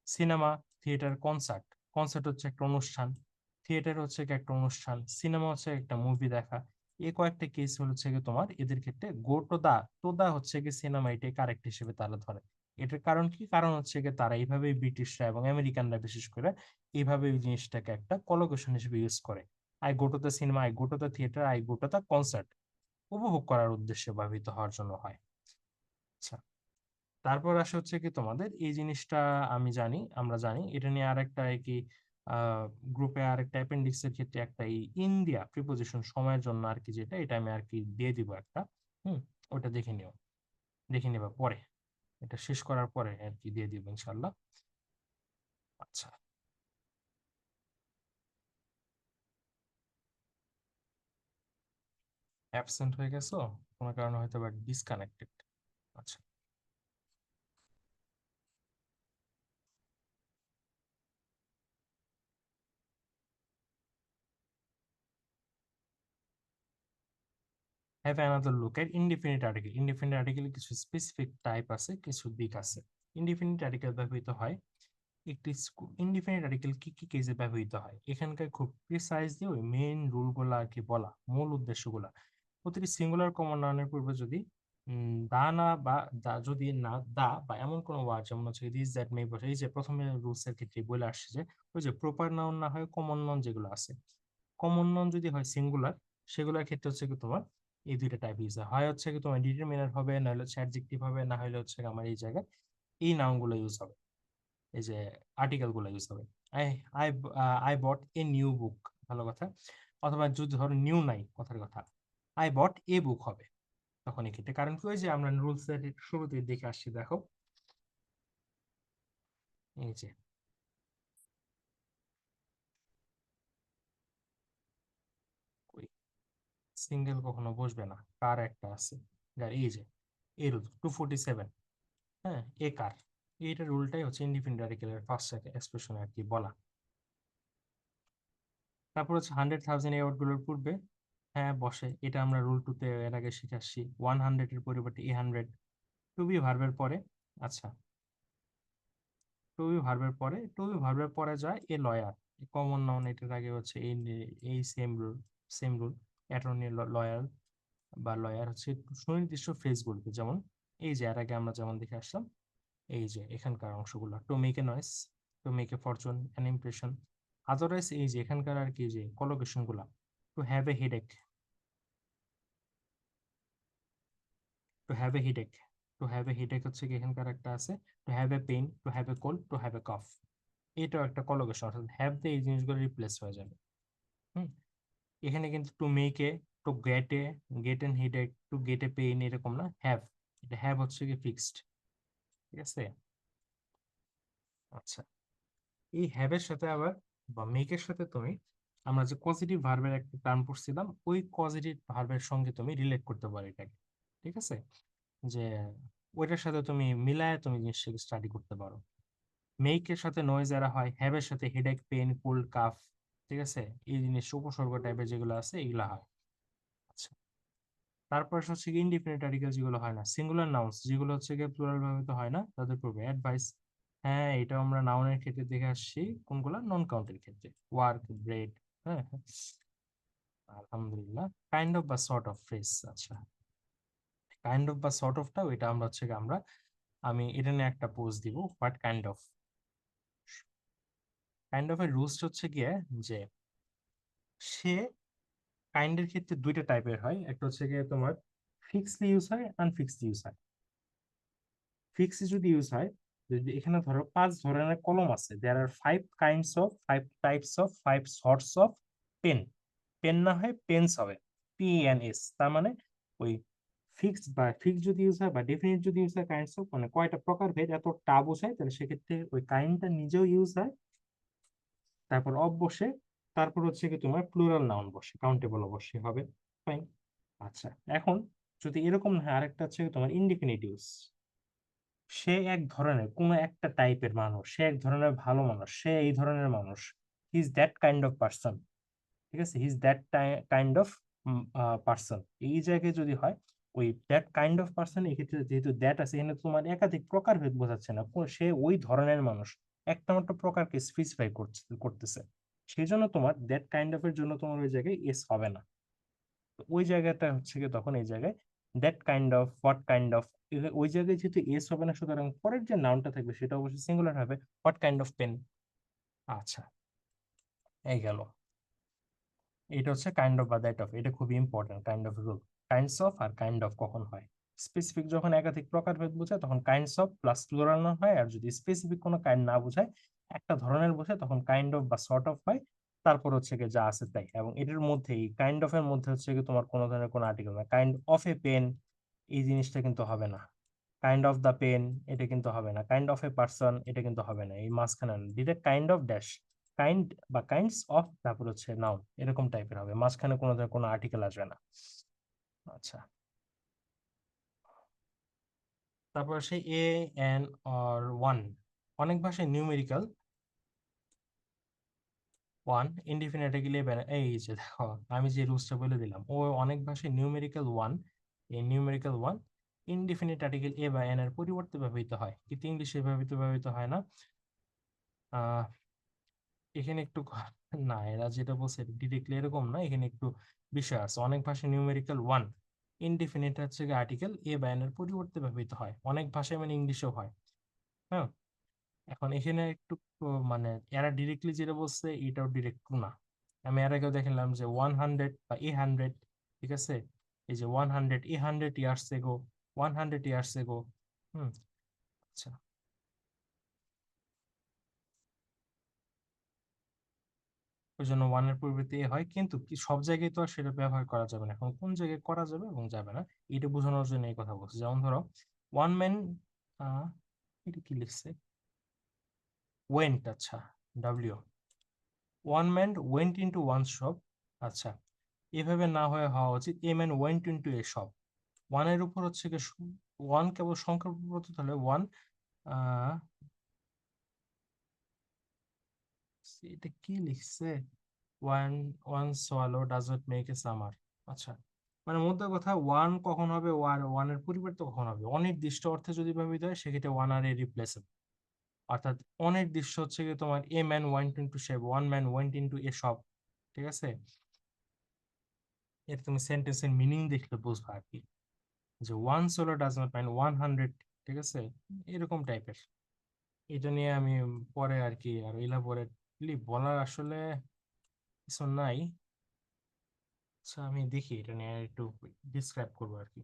সিনেমা, থিয়েটার, কনসার্ট, কনসার্ট হচ্ছে একটা অনুষ্ঠান, থিয়েটার হচ্ছে কি একটা অনুষ্ঠান, সিনেমা হচ্ছে একটা মুভি দেখা, এই কয়েকটা কেস হচ্ছে কি তোমার এদের ক্ষেত্রে গো টু দা হচ্ছে কি সিনেমা, এটাই কারেক্ট হিসেবে তারা ধরে। এটার কারণ কি? কারণ হচ্ছে কি তারা এইভাবেই ব্রিটিশরা এবং আমেরিকানরা বিশেষ করে এইভাবে এই জিনিসটাকে একটা কলোকেশন হিসেবে ইউজ করে। I go to the cinema, I go to the theatre, I go to the concert, উপভোগ করার উদ্দেশ্যে ব্যবহৃত হওয়ার জন্য হয়। আচ্ছা, তারপর আসে হচ্ছে কি তোমাদের এই জিনিসটা, আমি জানি, আমরা জানি এটা নিয়ে আরেকটা কি গ্রুপে আরেকটা অ্যাপেন্ডিক্স এর ক্ষেত্রে একটা এই ইন্ডিয়া প্রিপোজিশন সময়ের জন্য আর কি, যেটা এটা আমি আর কি দিয়ে দিব একটা, হুম, ওটা দেখে নিও, দেখে নেবা পরে, এটা শেষ করার পরে আর কি দিয়ে দিব ইনশাল্লাহ। আচ্ছা, অ্যাবসেন্ট হয়ে গেছো কোনো কারণে, হয়তো বা ডিসকানেক্টেড। আচ্ছা, have another look at indefinite article. Indefinite article কিছু স্পেসিফিক টাইপ আছে, কিছু দিক আছে। ইনডিফিনিট আর্টিকেল ব্যবহৃত হয় একটি ইনডিফিনিট আর্টিকেল কি কি কেসে ব্যবহৃত হয়, এখানকার খুব প্রিসাইজ দিয়ে ওই মেইন রুলগুলো আর কি বলা, মূল উদ্দেশ্যগুলা। প্রতিটি সিঙ্গুলার কমন নাউনের পূর্বে যদি দা না বা দা যদি না দা বা এমন কোনো ওয়ার্ড যেমন হচ্ছে দিস দ্যাট মে বসে, এই যে প্রথমে রুলস এর ক্ষেত্রে বলে আসছে যে ওই যে প্রপার নাউন না হয় কমন নাউন যেগুলো আছে, কমন নাউন যদি হয় সিঙ্গুলার, সেগুলোর ক্ষেত্রে হচ্ছে কি তোমার এই দুইটা টাইপ ইউজ হয়। হয় হচ্ছে কি তোমার ডিটারমিনার হবে, না হলে হচ্ছে অ্যাডজেক্টিভ হবে, না হলে হচ্ছে আমার এই জায়গায় এই নাউন গুলো ইউজ হবে, এই যে আর্টিকেল গুলো ইউজ হবে। I I I bought a new book, ভালো কথা। অথবা যদি ধরো নিউ নাই কথার কথা, আই বট এ বুক হবে তখন এক্ষেত্রে। কারণ কি, ওই যে আমরা রুলস এর শুরুতে দেখে আসছি, দেখো এই যে সিঙ্গেল কখনো বসবে না, কার একটা আছে, যার এই যে এই রুল 247, হ্যাঁ এ কার, এইটা রুলটাই হচ্ছে ইন্ডিপেন্ডেন্ট আর্টিকেলের ফার্স্ট এক্সপ্রেশন আর কি বলা। তারপর হচ্ছে 100,000 এই গুলোর পূর্বে হ্যাঁ বসে, এটা আমরা রুল টুতে এর আগে শিখে আসছি। 100 এর পরিবর্তে 100, টু বি ভার্বের পরে। আচ্ছা, টু বি ভার্বের পরে যায় এ লয়ার, কমন নাউন, এটার আগে হচ্ছে এই এই সেম রুল অ্যাটর্নি, লয়ার বা লয়ার হচ্ছে সুনির্দিষ্ট ফ্রেজ বলবে, যেমন এই যে এর আগে আমরা যেমন দেখে আসলাম, এই যে এখানকার অংশগুলো, to make a noise, to make a fortune, an impression. Otherwise এই যে এখানকার আর কি যে কলোকেশন গুলা, to have a headache, to have a headache, to have a headache হচ্ছে কি এখানকার একটা আছে, to have a pain, to have a cold, to have a cough. এটাও একটা কলোকেশন, অর্থাৎ হ্যাভ দিয়ে এই জিনিসগুলো রিপ্লেস হয়ে যাবে। হুম, এখানে কিন্তু two make A, to get N headache, to get A pain, এরকম না, হ্যাভ, এটা হ্যাভ হচ্ছে কি ফিক্সড, ঠিক আছে। আচ্ছা, এই হ্যাভের সাথে আবার বা মেকের সাথে তুমি, আমরা যে পজিটিভ ভার্বের একটা টার্ম পড়ছিলাম, ওই পজিটিভ ভার্বের সঙ্গে তুমি রিলেট করতে পারো এটাকে, ঠিক আছে, যে ওইটার সাথে তুমি মিলায় তুমি জিনিসটাকে স্টাডি করতে পারো। মেকের সাথে নয়েজ এরা হয়, হ্যাভের সাথে হেডেক, পেন, কোল্ড, কাফ, ঠিক আছে, এই জিনিস উপসর্গ টাইপের যেগুলো আছে এগুলো হয়। আচ্ছা, তারপর হচ্ছে কি ইনডিফিনিট আর্টিকেল যেগুলো হয় না, সিঙ্গুলার নাউন্স যেগুলো হচ্ছে গিয়ে প্লুরাল ভাবে তো হয় না, তাদের পূর্বে অ্যাডভাইস। হ্যাঁ, এটা আমরা নাউনের ক্ষেত্রে দেখে আসছি, কোনগুলা নন কাউন্টের ক্ষেত্রে, ওয়ার্ক, ব্রেড, হ্যাঁ আলহামদুলিল্লাহ। কাইন্ড অফ বা সর্ট অফ ফ্রেজ। আচ্ছা, কাইন্ড অফ বা সর্ট অফটা ওইটা আমরা হচ্ছে গিয়ে আমি এটা নিয়ে একটা পোস্ট দিব, বাট কাইন্ড অফ এর রুলস হচ্ছে গিয়ে যে সে কাইন্ডের ক্ষেত্রে দুইটা টাইপের হয়, একটা হচ্ছে গিয়ে তোমার ফিক্সড ইউজ হয়, আনফিক্সড ইউজ হয়। ফিক্স যদি ইউজ হয়, যদি এখানে ধরো 5 ধরনের কলম আছে, there are 5 types of 5 sorts of pen, pen না হয় পেন্স হবে, PENS, তার মানে ওই ফিক্স যদি ইউজ হয় বা ডেফিনিট যদি ইউজ হয়, কাইন্ডস অফ মানে কয়টা প্রকার ভেদ এত টা বোঝায়, তাহলে সেক্ষেত্রে ওই কাইন্ডটা নিজেও ইউজ হয়, তারপর অফ বসে, তারপর হচ্ছে কি তোমার প্লুরাল নাউন বসে, কাউন্টেবল অবশ্যই হবে। ফাইন। আচ্ছা, এখন যদি এরকম না হয়, আরেকটা হচ্ছে কি তোমার ইনডিফিনিট ইউজ, সে এক ধরনের কোন একটা টাইপের মানুষ, সে এক ধরনের ভালো মানুষ, সে এই ধরনের মানুষ, he is that kind of person, ঠিক আছে, he is that kind of person. এই জায়গায় যদি হয় ওই দ্যাট কাইন্ড অফ পার্সন, এক্ষেত্রে যেহেতু দ্যাট আছে, এখানে তোমার একাধিক প্রকারভেদ বোঝাচ্ছে না, সে ওই ধরনের মানুষ, একটা মাত্র প্রকারকে স্পেসিফাই করতেছে, সেই জন্য তোমার দ্যাট কাইন্ড অফ এর জন্য তোমার ওই জায়গায় এস হবে না। তো ওই জায়গাটা হচ্ছে কি তখন এই জায়গায় that kind of, what kind of, ওই জায়গায় যেহেতু এস হবে না, সুতরাং পরের যে নাউনটা থাকবে সেটা অবশ্যই সিঙ্গুলার হবে, হোয়াট কাইন্ড অফ পেন। আচ্ছা, এই গেল, এটা হচ্ছে কাইন্ড অফ বা দ্যাট অফ, এটা খুবই important kind of rule. Kinds of R kind of কখন হয়, স্পেসিফিক যখন একাধিক প্রকারভেদ বোঝায় তখন kinds of plus plural noun হয়, আর যদি স্পেসিফিক কোনো কাইন্ড না বোঝায়, একটা ধরনের বোঝায়, তখন কাইন্ড অফ বা সর্ট অফ হয়। তারপর হচ্ছে গিয়ে যা আছে তাই, এবং এটার মধ্যে এই কাইন্ড অফ এর মধ্যে হচ্ছে কি তোমার কোনো ধরনের কোনো আর্টিকেল না, কাইন্ড অফ এ পেন এই জিনিসটা কিন্তু হবে না, কাইন্ড অফ দ্য পেন, এটা কিন্তু হবে না। কাইন্ড অফ এ পার্সন, এটা কিন্তু হবে না। এই মাঝখানে direct kind of dash, kind বা কাইন্ডস অফ, তারপর হচ্ছে নাউন, এরকম টাইপের হবে। মাঝখানে কোনো আর্টিকেল আসবে না। আচ্ছা, তারপর সেই এ এন অর ওয়ান, অনেক ভাষায় নিউমেরিক্যাল ওয়ান, ইনডিফিনিট গেলে এই যে দেখো আমি যে রুলসটা বলে দিলাম, ও অনেক ভাষায় নিউমেরিক্যাল ওয়ান, এই numerical one indefinite article a বা এন এর পরিবর্তে ব্যবহৃত হয়, কিন্তু ইংলিশে ব্যবহৃত হয় না। আহ এখানে একটু না, এরা যেটা বলছে ডিরেক্টলি এরকম না, এখানে একটু বিষয় আছে। অনেক ভাষায় নিউমেরিক্যাল ওয়ান ইনডিফিনিট হচ্ছে আর্টিকেল এ বা এন এর পরিবর্তে ব্যবহৃত হয়, অনেক ভাষায় মানে ইংলিশেও হয়। হ্যাঁ, এখন এখানে একটু মানে এরা ডিরেক্টলি যেটা বলছে এটাও ডিরেক্ট না। আমি এর আগেও দেখালাম যে 100 বা A100, ঠিক আছে, এই যে 100 A100 years ago, 100 years ago. হুম, আচ্ছা, ওই জন্য ওয়ানের পরিবর্তে এ হয়, কিন্তু কি সব জায়গায় তো আর সেটা ব্যবহার করা যাবে না। এখন কোন জায়গায় করা যাবে এবং যাবে না এটা বোঝানোর জন্য এই কথা বলছি। যেমন ধরো ওয়ান ম্যান, এটা কি লিখছে, ওয়েন্ট, আচ্ছা, W, one man went into one shop. আচ্ছা, এভাবে না হয়ে হওয়া উচিত a man went into a shop. ওয়ানের উপর হচ্ছে কি, ওয়ান কেবল সংখ্যার উপর পরিবর্তিত হলে ওয়ান, এটা কি লিখছে, one one swallow does not make A summer. আচ্ছা, মানে মধ্যে কথা ওয়ান কখন হবে, ওয়ানের পরিবর্তে কখন হবে, অনির্দিষ্ট অর্থে যদি ব্যবহৃত হয় সেক্ষেত্রে ওয়ান আর এ রিপ্লেসেবল। অর্থাৎ অনির্দিষ্ট হচ্ছে কি তোমার a man went into shape, one man went into a shop, ঠিক আছে। এর তুমি সেন্টেন্সের মিনিং দেখলে বুঝবা আর কি, যে one solo does not mine 100, ঠিক আছে, এরকম টাইপের। এটা নিয়ে আমি পরে আর কি আর ইলাবোরেটলি বলার আসলে কিছু নাই। আচ্ছা, আমি দেখি এটা নিয়ে একটু ডিসক্রাইব করবো আর কি।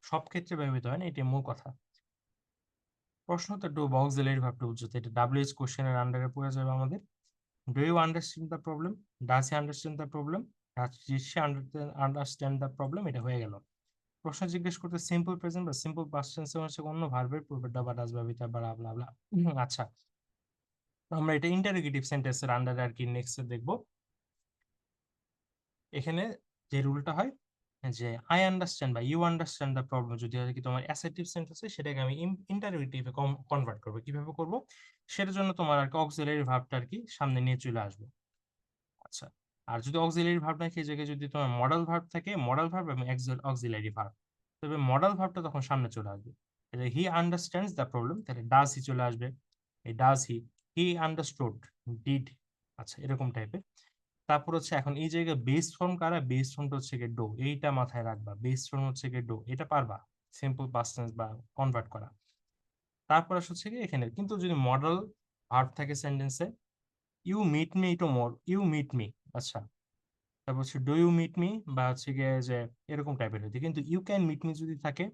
সব ক্ষেত্রে ব্যবহৃত হয় না, এটা মূল কথা। প্রশ্ন তো ডু বা অক্সিলারি ভার্বটা বুঝতে, এটা WH কোশ্চেনের আন্ডারে পড়ে যাবে আমাদের। Do you understand the problem, does he understand the problem, does she understand the problem, এটা হয়ে গেল। প্রশ্ন জিজ্ঞেস করতে সিম্পল প্রেজেন্ট বা সিম্পল পাস্ট টেন্সে হচ্ছে অন্য ভার্বের পূর্বে ডা বা ডাজ ব্যবহৃত হয়, blah blah blah। আচ্ছা, আমরা এটা ইন্টারোগেটিভ সেন্টেন্সের আন্ডারে আর কি নেক্সট দেখবো। এখানে যে রুলটা হয় যে আই আন্ডারস্ট্যান্ড বা ইউ আন্ডারস্ট্যান্ড দ্য প্রবলেম, যদি হয় কি তোমার অ্যাসার্টিভ সেন্টেন্স হয় সেটাকে আমি ইন্টারোগেটিভে কনভার্ট করবো। কিভাবে করব, সেটার জন্য তোমার আর কি অক্সিলারি ভার্বটা আর কি সামনে নিয়ে চলে আসবে। আচ্ছা, আর যদি অক্সিলারি ভার্ব না সেই জায়গায় যদি তোমার মডাল ভার্ব থাকে, মডাল ভার্ব এবং অক্সিলারি ভার্ব, তবে মডাল ভার্বটা তখন সামনে চলে আসবে। হি আন্ডারস্ট্যান্ডস দ্য প্রবলেম, তাহলে ডাজ হি চলে আসবে, এই ডাজ হি আন্ডারস্টুড, ডিড। আচ্ছা, এরকম টাইপের। তারপর হচ্ছে এখন এই জায়গায় বেস ফর্ম কারা, বেস ফর্মটা হচ্ছে গিয়ে ডো, এইটা মাথায় রাখবা, বেস ফর্ম হচ্ছে গিয়ে ডো, এটা পারবা সিম্পল পাস্ট টেন্স বা কনভার্ট করা। তারপর হচ্ছে কি এখানে কিন্তু যদি মডাল ভার্ব থাকে সেন্টেন্সে, ইউ মিট মি, ইটো মোর ইউ মিট মি, আচ্ছা, তারপর হচ্ছে ডু ইউ মিট মি, বা হচ্ছে গিয়ে যে এরকম টাইপের হইতে, কিন্তু ইউ ক্যান মিট মি যদি থাকে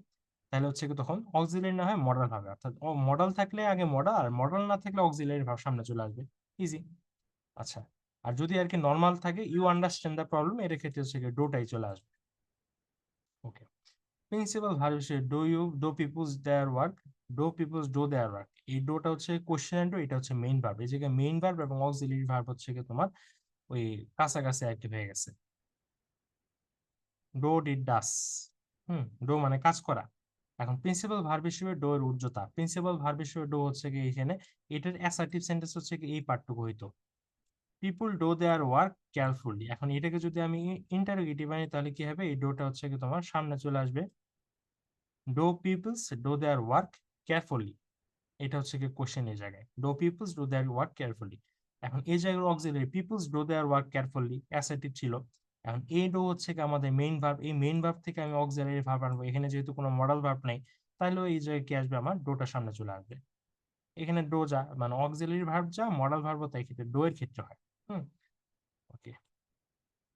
তাহলে হচ্ছে কি তখন অক্সিলারি না হয় মডাল হবে, অর্থাৎ মডাল থাকলে আগে মডাল, আর মডাল না থাকলে অক্সিলারি ভার্ব সামনে চলে আসবে, ইজি। আচ্ছা, আর যদি আর কি নর্মাল থাকে ইউ আন্ডারস্ট্যান্ড দ্য প্রবলেম, এর ক্ষেত্রে হচ্ছে কি ডোটাই চলে আসবে। ওকে, প্রিন্সিপাল ভার্ব হিসেবে do peoples their work, do peoples do their work, এই ডোটা হচ্ছে কোশ্চেন এন্ড এটা হচ্ছে মেইন ভার্ব। এই জায়গায় মেইন ভার্ব এবং অক্সিলারি ভার্ব হচ্ছে কি তোমার ওই কাছাকাছি অ্যাক্টিভ হয়ে গেছে। ডো ডিড ডাস, ডো মানে কাজ করা। এখন প্রিন্সিপাল ভার্ব হিসেবে ডো এর উর্জ্বতা, প্রিন্সিপাল ভার্ব হিসেবে ডো হচ্ছে কি এখানে, এটার অ্যাসার্টিভ সেন্টেন্স হচ্ছে কি এই পার্টটুকু হইতো, পিপুল ডো দেয়ার ওয়ার্ক কেয়ারফুলি। এখন এটাকে যদি আমি ইন্টারোগেটিভ আনি তাহলে কি হবে, এই ডোটা হচ্ছে কি তোমার সামনে চলে আসবে, do peoples do their work carefully, এটা হচ্ছে কি কোশ্চেন এই জায়গায়, do peoples do their work carefully. এখন এই জায়গায় auxiliary peoples do their work carefully assertive ছিল। এখন এই ডো হচ্ছে কি আমাদের মেইন ভার্ব, এই মেইন ভার্ব থেকে আমি অক্সিলারি ভার্ব আনবো, এখানে যেহেতু কোনো মডাল ভার্ব নাই তাহলে এই জায়গায় কি আসবে, আমার ডোটা সামনে চলে আসবে। এখানে ডো যা মানে অক্সিলারি ভার্ব যা, মডাল ভার্ব তাই ক্ষেত্রে ডো এর ক্ষেত্রে হয়। ওকে,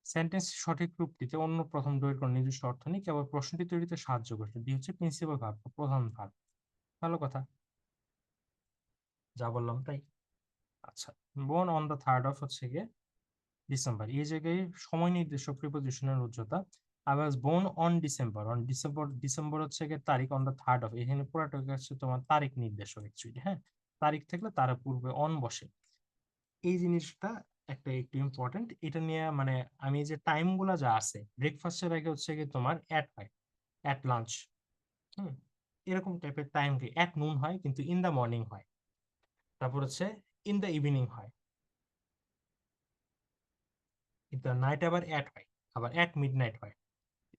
সেন্টেন্স সঠিক রূপ দিতে অন্য প্রথম দ্বয়ের কোনো নির্দিষ্ট অর্থ নেই, কেবল প্রশ্নটি তৈরিতে সাহায্য করছে। ডি হচ্ছে প্রিন্সিপাল ভার্ব, প্রধান ভার্ব। ভালো কথা, যা বললাম তাই। আচ্ছা, born on the 3rd of হচ্ছে গিয়ে ডিসেম্বর, এই জায়গায় সময় নির্দেশক প্রিপোজিশনের উচ্চতা, I was born on December. December হচ্ছে গিয়ে তারিখ, অন দ্য 3rd of, এখানে পুরোটা হচ্ছে তোমার তারিখ নির্দেশক অ্যাকচুয়ালি, হ্যাঁ, তারিখ থাকলে তার পূর্বে অন বসে। এই জিনিসটা একটা একটু ইম্পর্টেন্ট, এটা নিয়ে মানে আমি যে টাইম গুলা যা আছে, ব্রেকফাস্টের আগে হচ্ছে গিয়ে তোমার অ্যাট হয়, অ্যাট লাঞ্চ, হুম, এরকম টাইপের টাইম, অ্যাট নুন হয় কিন্তু ইন দ্য মর্নিং হয়, তারপর হচ্ছে ইন দ্য ইভিনিং হয়, কিন্তু নাইট আবার অ্যাট হয়, আবার অ্যাট মিডনাইট হয়।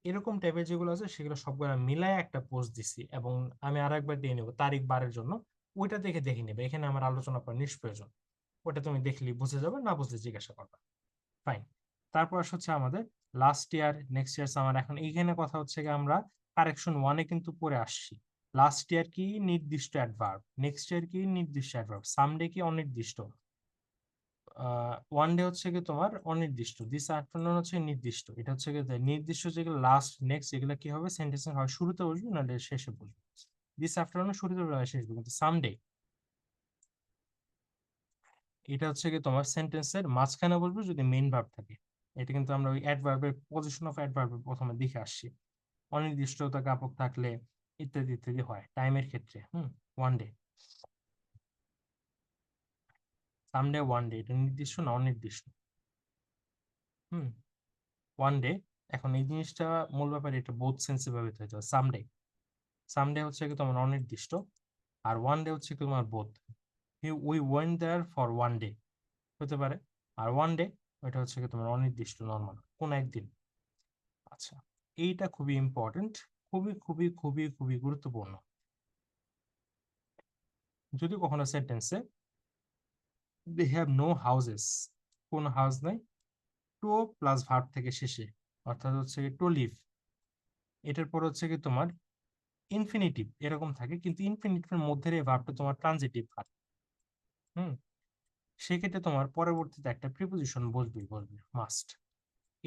এরকম টাইপের যেগুলো আছে সেগুলো সবগুলো মিলায় একটা পোস্ট দিছি, এবং আমি আর একবার দিয়ে নেবো তারিখ বারের জন্য, ওইটা দেখে নেবে, এখানে আমার আলোচনা করা নিষ্প্রয়োজন, ওটা তুমি দেখলি বুঝে যাবে, না বুঝলে জিজ্ঞাসা করবে, ফাইন। তারপর হচ্ছে আমাদের last year, next year summer. এখন এইখানে কথা হচ্ছে কি, আমরা কারেকশন ওয়ানে কিন্তু পড়ে আসছি, লাস্ট ইয়ার কি নির্দিষ্ট অ্যাডভার্ব, নেক্সট ইয়ার কি নির্দিষ্ট অ্যাডভার্ব, সামডে কি অনির্দিষ্ট, ওয়ান ডে হচ্ছে কি তোমার অনির্দিষ্ট, দিস আফটারনুন হচ্ছে নির্দিষ্ট, এটা হচ্ছে কি নির্দিষ্ট, যেগুলো লাস্ট নেক্সট এগুলো কি হবে, সেন্টেন্সের হয় শুরুতে বসবে না শেষে বসবে, দিস আফটারনুন শুরুতে বসবে না শেষে বসবে, কিন্তু সামডে এটা হচ্ছে কি তোমার সেন্টেন্সের মাঝখানে বসবে যদি মেইন ভার্ব থাকে। এটা কিন্তু আমরা ওই অ্যাডভার্বের পজিশন অফ অ্যাডভার্বের প্রথমে দেখে আসছি, অনির্দিষ্টতা জ্ঞাপক থাকলে ইত্যাদি ইত্যাদি হয় টাইমের ক্ষেত্রে। One day, someday, one day, এটা নির্দিষ্ট না অনির্দিষ্ট। হুম, ওয়ান ডে। এখন এই জিনিসটা মূল ব্যাপার, এটা বোথ সেন্সে ব্যবহৃত হতে হবে। সামডে, সামডে হচ্ছে কি তোমার অনির্দিষ্ট, আর ওয়ান ডে হচ্ছে কি তোমার both, we went there for one day হতে পারে, আর ওয়ান ডে এটা হচ্ছে কি তোমার অনির্দিষ্ট, নর্মাল কোন একদিন। আচ্ছা, এইটা খুবই ইম্পর্টেন্ট, খুবই খুবই খুবই খুবই গুরুত্বপূর্ণ। যদি কখনো সেন্টেন্সে দে হ্যাভ নো হাউসেস, কোন হাউস নাই, টু প্লাস ভার্ব থেকে শেষে, অর্থাৎ হচ্ছে টু লিভ, এটার পর হচ্ছে কি তোমার ইনফিনিটিভ এরকম থাকে, কিন্তু ইনফিনিটিভের মধ্যে এই ভার্বটা তোমার ট্রানজিটিভ ভার্ব। হুম, সেক্ষেত্রে তোমার পরবর্তীতে একটা প্রিপোজিশন বসবে মাস্ট।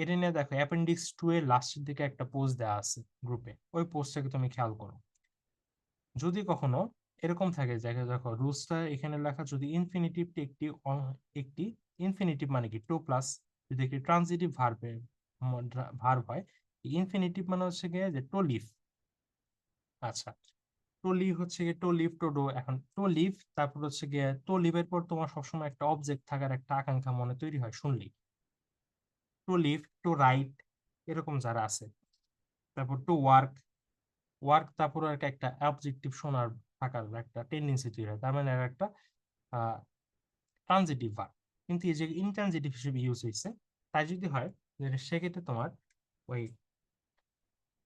এটা নিয়ে দেখো অ্যাপেন্ডিক্স 2 এর লাস্টের দিকে একটা পোস্ট দেওয়া আছে গ্রুপে, ওই পোস্টটাকে তুমি খেয়াল করো। যদি কখনো এরকম থাকে, দেখো দেখো রুলসটা এখানে লেখা, যদি ইনফিনিটিভটি একটি ইনফিনিটিভ মানে কি টু প্লাস, যদি একটি ট্রানজিটিভ ভার্ব হয়, ইনফিনিটিভ মানে হচ্ছে গিয়ে যে টু লিভ। আচ্ছা, টু লিভ হচ্ছে গিয়ে টু লিভ টু ডু, এখন টু লিভ তারপর হচ্ছে গিয়ে টু লিভের পর তোমার সবসময় একটা অবজেক্ট থাকার একটা আকাঙ্ক্ষা মনে তৈরি হয় শুনলি, টু লিভ, টু রাইট, এরকম যারা আছে, তারপর টু ওয়ার্ক, ওয়ার্ক তারপর আর একটা অবজেক্টিভ শোনার থাকার একটা টেন্ডেন্সি তৈরি হয়, তার মানে এর একটা ট্রানজিটিভ ভার্ব, কিন্তু এই যে ইনট্রানজিটিভ হিসেবে ইউজ হয়েছে, তাই যদি হয় সেক্ষেত্রে তোমার ওই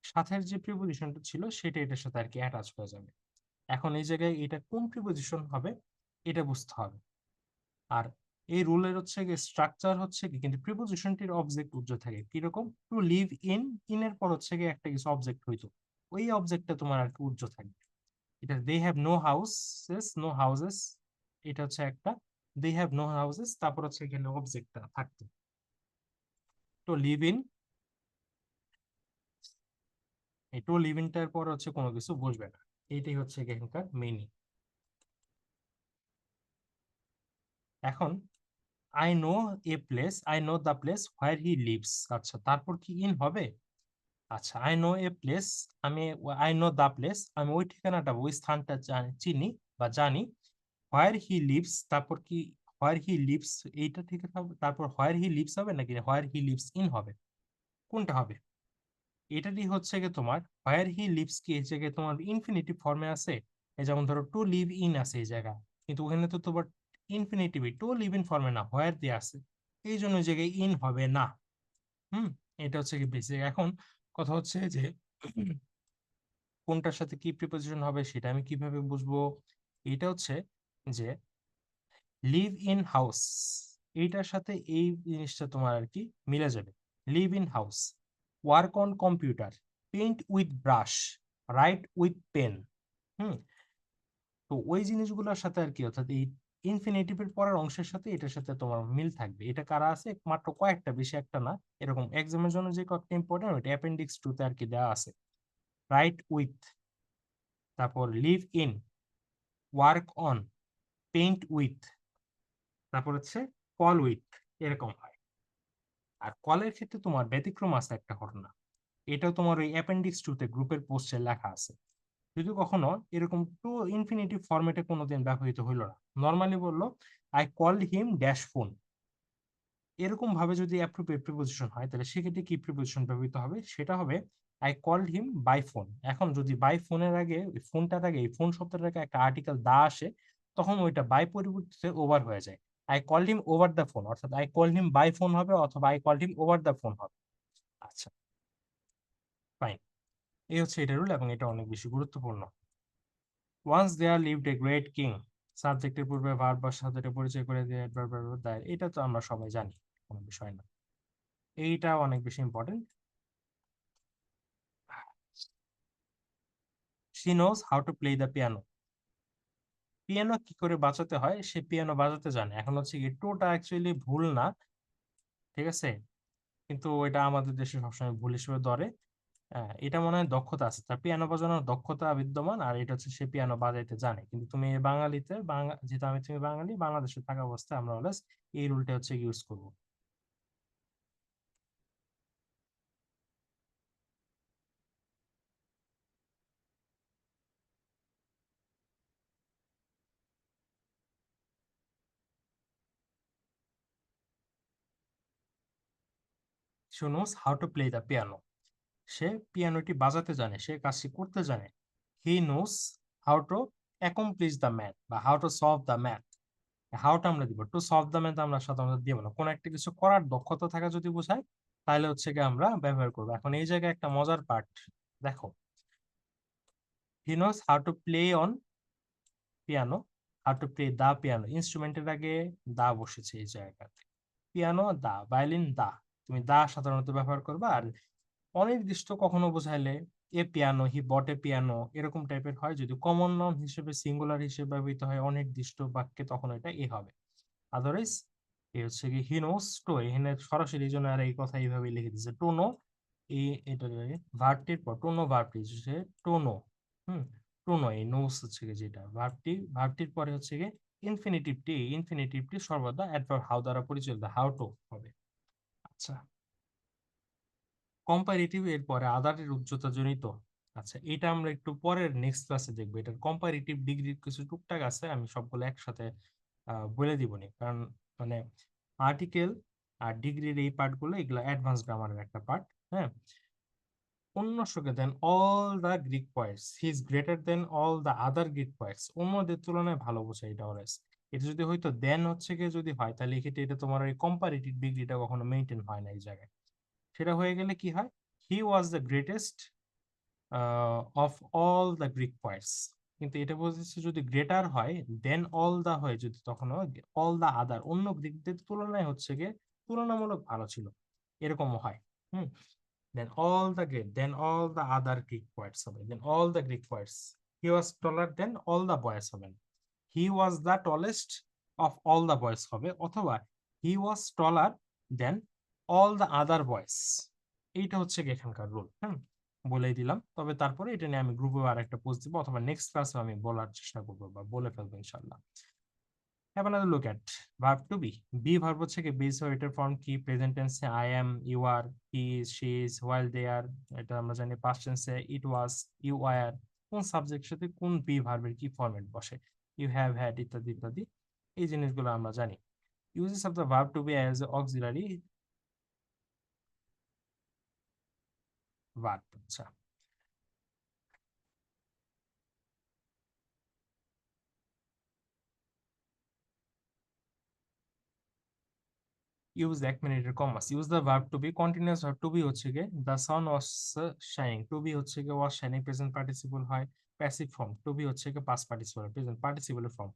সাথের যে প্রিপোজিশনটা ছিল সেটা এটার সাথে আর কি অ্যাটাচ হয়ে যাবে। এখন এই জায়গায় এটা কোন প্রিপোজিশন হবে এটা বুঝতে হবে। আর এই রুলের হচ্ছে কি স্ট্রাকচার হচ্ছে কি, কিন্তু প্রিপোজিশনটির অবজেক্ট উজ্জ্বল থাকে কিরকম, টু লিভ ইন, ইনের পর হচ্ছে কি একটা কিছু অবজেক্ট হইতো, ওই অবজেক্টটা তোমার আর কি উজ্জ্বল থাকবে। এটা they have no houses, no houses, এটা হচ্ছে একটা, দে হ্যাভ নো হাউসেস, তারপর হচ্ছে এখানে অবজেক্টটা থাকতো, তো লিভ ইন, এই টু লিভ ইনটার পর হচ্ছে কোনো কিছু বসবে না, এইটাই হচ্ছে এখানকার মিনিং। এখন I know a place, I know the place where he lives, আচ্ছা তারপর কি ইন হবে? আচ্ছা, আই নো এ প্লেস, আমি আই নো দ্য প্লেস, আমি ওই ঠিকানাটা ওই স্থানটা চিনি বা জানি, হোয়ার হি লিভস, তারপর কি হোয়ার হি লিভস এইটা ঠিক হবে, তারপর হোয়ার হি লিভস হবে নাকি হোয়ার হি লিভস ইন হবে, কোনটা হবে? এটারই হচ্ছে গিয়ে তোমার হোয়ার হি লিভস কি এই জায়গায় তোমার ইনফিনিটিভ ফর্মে আছে, এই যেমন ধরো টু লিভ ইন আছে এই জায়গায়, কিন্তু ওখানে তো তোমার ইনফিনিটিভ টু লিভ ইন ফর্মে না, হোয়ার দিয়ে আছে, এই জন্য ওই জায়গায় ইন হবে না। হুম, এটা হচ্ছে কি বেসিক। এখন কথা হচ্ছে যে কোনটার সাথে কি প্রিপোজিশন হবে সেটা আমি কিভাবে বুঝবো? এটা হচ্ছে যে লিভ ইন হাউস, এইটার সাথে এই জিনিসটা তোমার আর কি মিলে যাবে। Live in house, work on computer, paint with brush, write with pen. Hmm, তো ওই জিনিসগুলোর সাথে আর কি, অর্থাৎ এই ইনফিনিটিভের পরের অংশের সাথে এটার সাথে তোমার মিল থাকবে। এটা কারা আছে, মাত্র কয়েকটা, বেশি একটা না, এরকম এক্সামের জন্য যে কয়েকটা ইম্পর্টেন্ট ওইটা অ্যাপেন্ডিক্স 2 তে আর কি দেওয়া আছে। রাইট উইথ, তারপর live in, work on, paint with, তারপর হচ্ছে কল উইথ, এরকম হয়। আর কলের ক্ষেত্রে তোমার ব্যতিক্রম আছে একটা ঘটনা, এটাও তোমার ওই অ্যাপেন্ডিক্স 2 তে গ্রুপের পোস্টে লেখা আছে। যদি কখনো এরকম টু ইনফিনিটিভ ফরম্যাটে কোনোদিন ব্যবহৃত হইল না, নর্মালি বললো I called him dash phone, এরকম ভাবে যদি অ্যাপ্রোপ্রিয়েট প্রিপোজিশন হয় তাহলে সেক্ষেত্রে কি প্রিপোজিশন ব্যবহৃত হবে, সেটা হবে I called him by phone. এখন যদি বাই ফোনের আগে, ফোনটার আগে, এই ফোন শব্দটার আগে একটা আর্টিকেল দা আসে, তখন ওইটা বাই পরিবর্তিতে ওভার হয়ে যায়। I called him over the phone, অর্থাৎ I called him by phone হবে অথবা I called him over the phone হবে। আচ্ছা, ফাইন। এই হচ্ছে এটা রুল এবং এটা অনেক বেশি গুরুত্বপূর্ণ। Once there lived a great king, সাবজেক্টের পূর্বে ভার্ব বা সাথে পরিচয় করে দিয়ে অ্যাডভার্ব দেয়, এটা তো আমরা সবাই জানি, কোনো বিষয় না। এইটা অনেক বেশি important. she knows how to play the piano, piano কি করে বাজাতে হয় সে পিয়ানো বাজাতে জানে। এখন হচ্ছে কি টোটা অ্যাকচুয়ালি ভুল না, ঠিক আছে, কিন্তু এটা আমাদের দেশে সবসময় ভুল হিসেবে ধরে। এটা মনে হয় দক্ষতা আছে, তার পিয়ানো বাজানোর দক্ষতা বিদ্যমান, আর এটা হচ্ছে সে পিয়ানো বাজাইতে জানে। কিন্তু তুমি বাঙালিতে যেহেতু তুমি বাঙালি, বাংলাদেশে থাকা অবস্থায় আমরা অলওয়েজ এই রুলটা হচ্ছে ইউজ করবো। she knows how to play the piano, সে পিয়ানোটি বাজাতে জানে, সে কাজটি করতে জানে। He knows how to accomplish the math বা how to solve the math, হাউটা আমরা দিব, টু সলভ দ্য ম্যাথ আমরা সাধারণত দিব না। কোন একটা কিছু করার দক্ষতা থাকা যদি বোঝায় তাহলে হচ্ছে কি আমরা ব্যবহার করবো। এখন এই জায়গায় একটা মজার পার্ট দেখো, he knows how to play on piano, how to play the piano, ইনস্ট্রুমেন্টের আগে দা বসেছে এই জায়গাতে, পিয়ানো দা, ভায়োলিন দা, তুমি দা সাধারণত ব্যবহার করবা। আর অনির্দিষ্ট কখনো বোঝাইলে এ পিয়ানো, হি বট এ পিয়ানো, এরকম টাইপের হয়। যদি কমন নাউন হিসেবে, সিঙ্গুলার হিসেবে ব্যবহৃত হয় অনির্দিষ্ট বাক্যে, তখন এটা এ হবে। আদারওয়াইজ এ হচ্ছে কি হি নোস টু, এখানে সরাসরি জন্য আর এই কথা এইভাবে লিখে দিচ্ছে টু নো, এই এটা ভার্বটির পর টু নো, ভার্বটি হচ্ছে to know. Hmm, to know, এই নোস হচ্ছে কি যেটা ভার্বটির পরে হচ্ছে কি ইনফিনিটিভটি, ইনফিনিটিভটি সর্বদা অ্যাডভার্ব হাউ দ্বারা পরিচালিত, হাউ টু হবে। আচ্ছা, কম্পারেটিভ এর পরে আদারের উচ্চতা জনিত। আচ্ছা, এটা আমরা একটু পরের নেক্সট ক্লাসে দেখবো। এটার কম্পারেটিভ ডিগ্রির কিছু টুকটাক আছে, আমি সবগুলো একসাথে বলে দিবনি, কারণ মানে আর্টিকেল আর ডিগ্রির এই পার্টগুলো এগুলো অ্যাডভান্স গ্রামারের একটা পার্ট। হ্যাঁ, অন্যকে than all the Greek poets, he is greater than all the other Greek poets, অন্যদের তুলনায় ভালো বোঝায় এটা অলওয়েজ। এটা যদি হয়তো দেন হচ্ছে কি যদি হয় তাহলে এক্ষেত্রে এটা তোমার এই কম্পারেটিভ ডিগ্রিটা কখনো মেনটেন হয় না এই জায়গায়। সেটা হয়ে গেলে কি হয়, he was the greatest of all the Greek poets, কিন্তু এটা বলতেছে যদি গ্রেটার হয়, দেন অল দা হয় যদি, তখন অল দা আদার, অন্য গ্রিকদের তুলনায় হচ্ছে গিয়ে তুলনামূলক ভালো ছিল, এরকমও হয়। Hmm, than all the great, than all the other Greek poets হবে, than all the Greek poets, he was taller than all the boys হবেন, he was the tallest of all the boys হবে, অথবা হি was taller than all the আদার বয়েস। এইটা হচ্ছে কি এখানকার rule. হ্যাঁ, বলেই দিলাম, তবে তারপরে এটা নিয়ে আমি গ্রুপে আর একটা পোস্ট দিব, অথবা নেক্সট ক্লাসে আমি বলার চেষ্টা করবো বা বলে ফেলবো ইনশাল্লাহ। Have another look at verb to be. Be verb হচ্ছে কি বেস হয়, এটার ফর্ম কি, প্রেজেন্ট টেন্সে I am, you are, he is, she is, while they are, এটা আমরা জানি। পাস্ট টেন্সে ইট ওয়াজ, ইউ আর, কোন সাবজেক্টের সাথে কোন বি ভার্বের কি ফরম্যাট বসে, ইউ হ্যাভ হ্যাড ইত্যাদি ইত্যাদি, এই জিনিসগুলো আমরা জানি। Uses of the verb to be as auxiliary verb. আচ্ছা, ইউজ 1 মিনিটের কম আছে। Use the verb to be, continuous verb to be হচ্ছে গিয়ে the sun was shining, to be হচ্ছে গিয়ে ওয়াজ শাইনিং প্রেজেন্ট পার্টিসিপল হয়, প্যাসিভ ফর্ম, টু বি হচ্ছে গিয়ে পাস্ট পার্টিসিপল প্রেজেন্ট পার্টিসিপলের ফর্ম।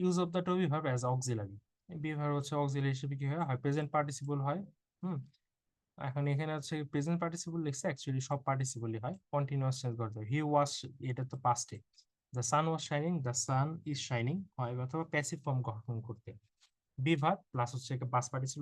Use of the to be verb as auxiliary, be verb হচ্ছে অক্সিলারি হিসেবে কি হয়, প্রেজেন্ট পার্টিসিপল হয়। হুম, এখন এখানে হচ্ছে প্রেজেন্ট পার্টিসিপল লিখছে, অ্যাকচুয়ালি সব পার্টিসিপলই হয়, কন্টিনিউয়াস চেঞ্জ করতে হবে। হি ওয়াজ, এটা তো পাস্টে, the sun was shining, the sun is shining হয়, অথবা প্যাসিভ ফর্ম গঠন করতে বি ভার্ব প্লাস হচ্ছে পাস্ট পার্টিসিপল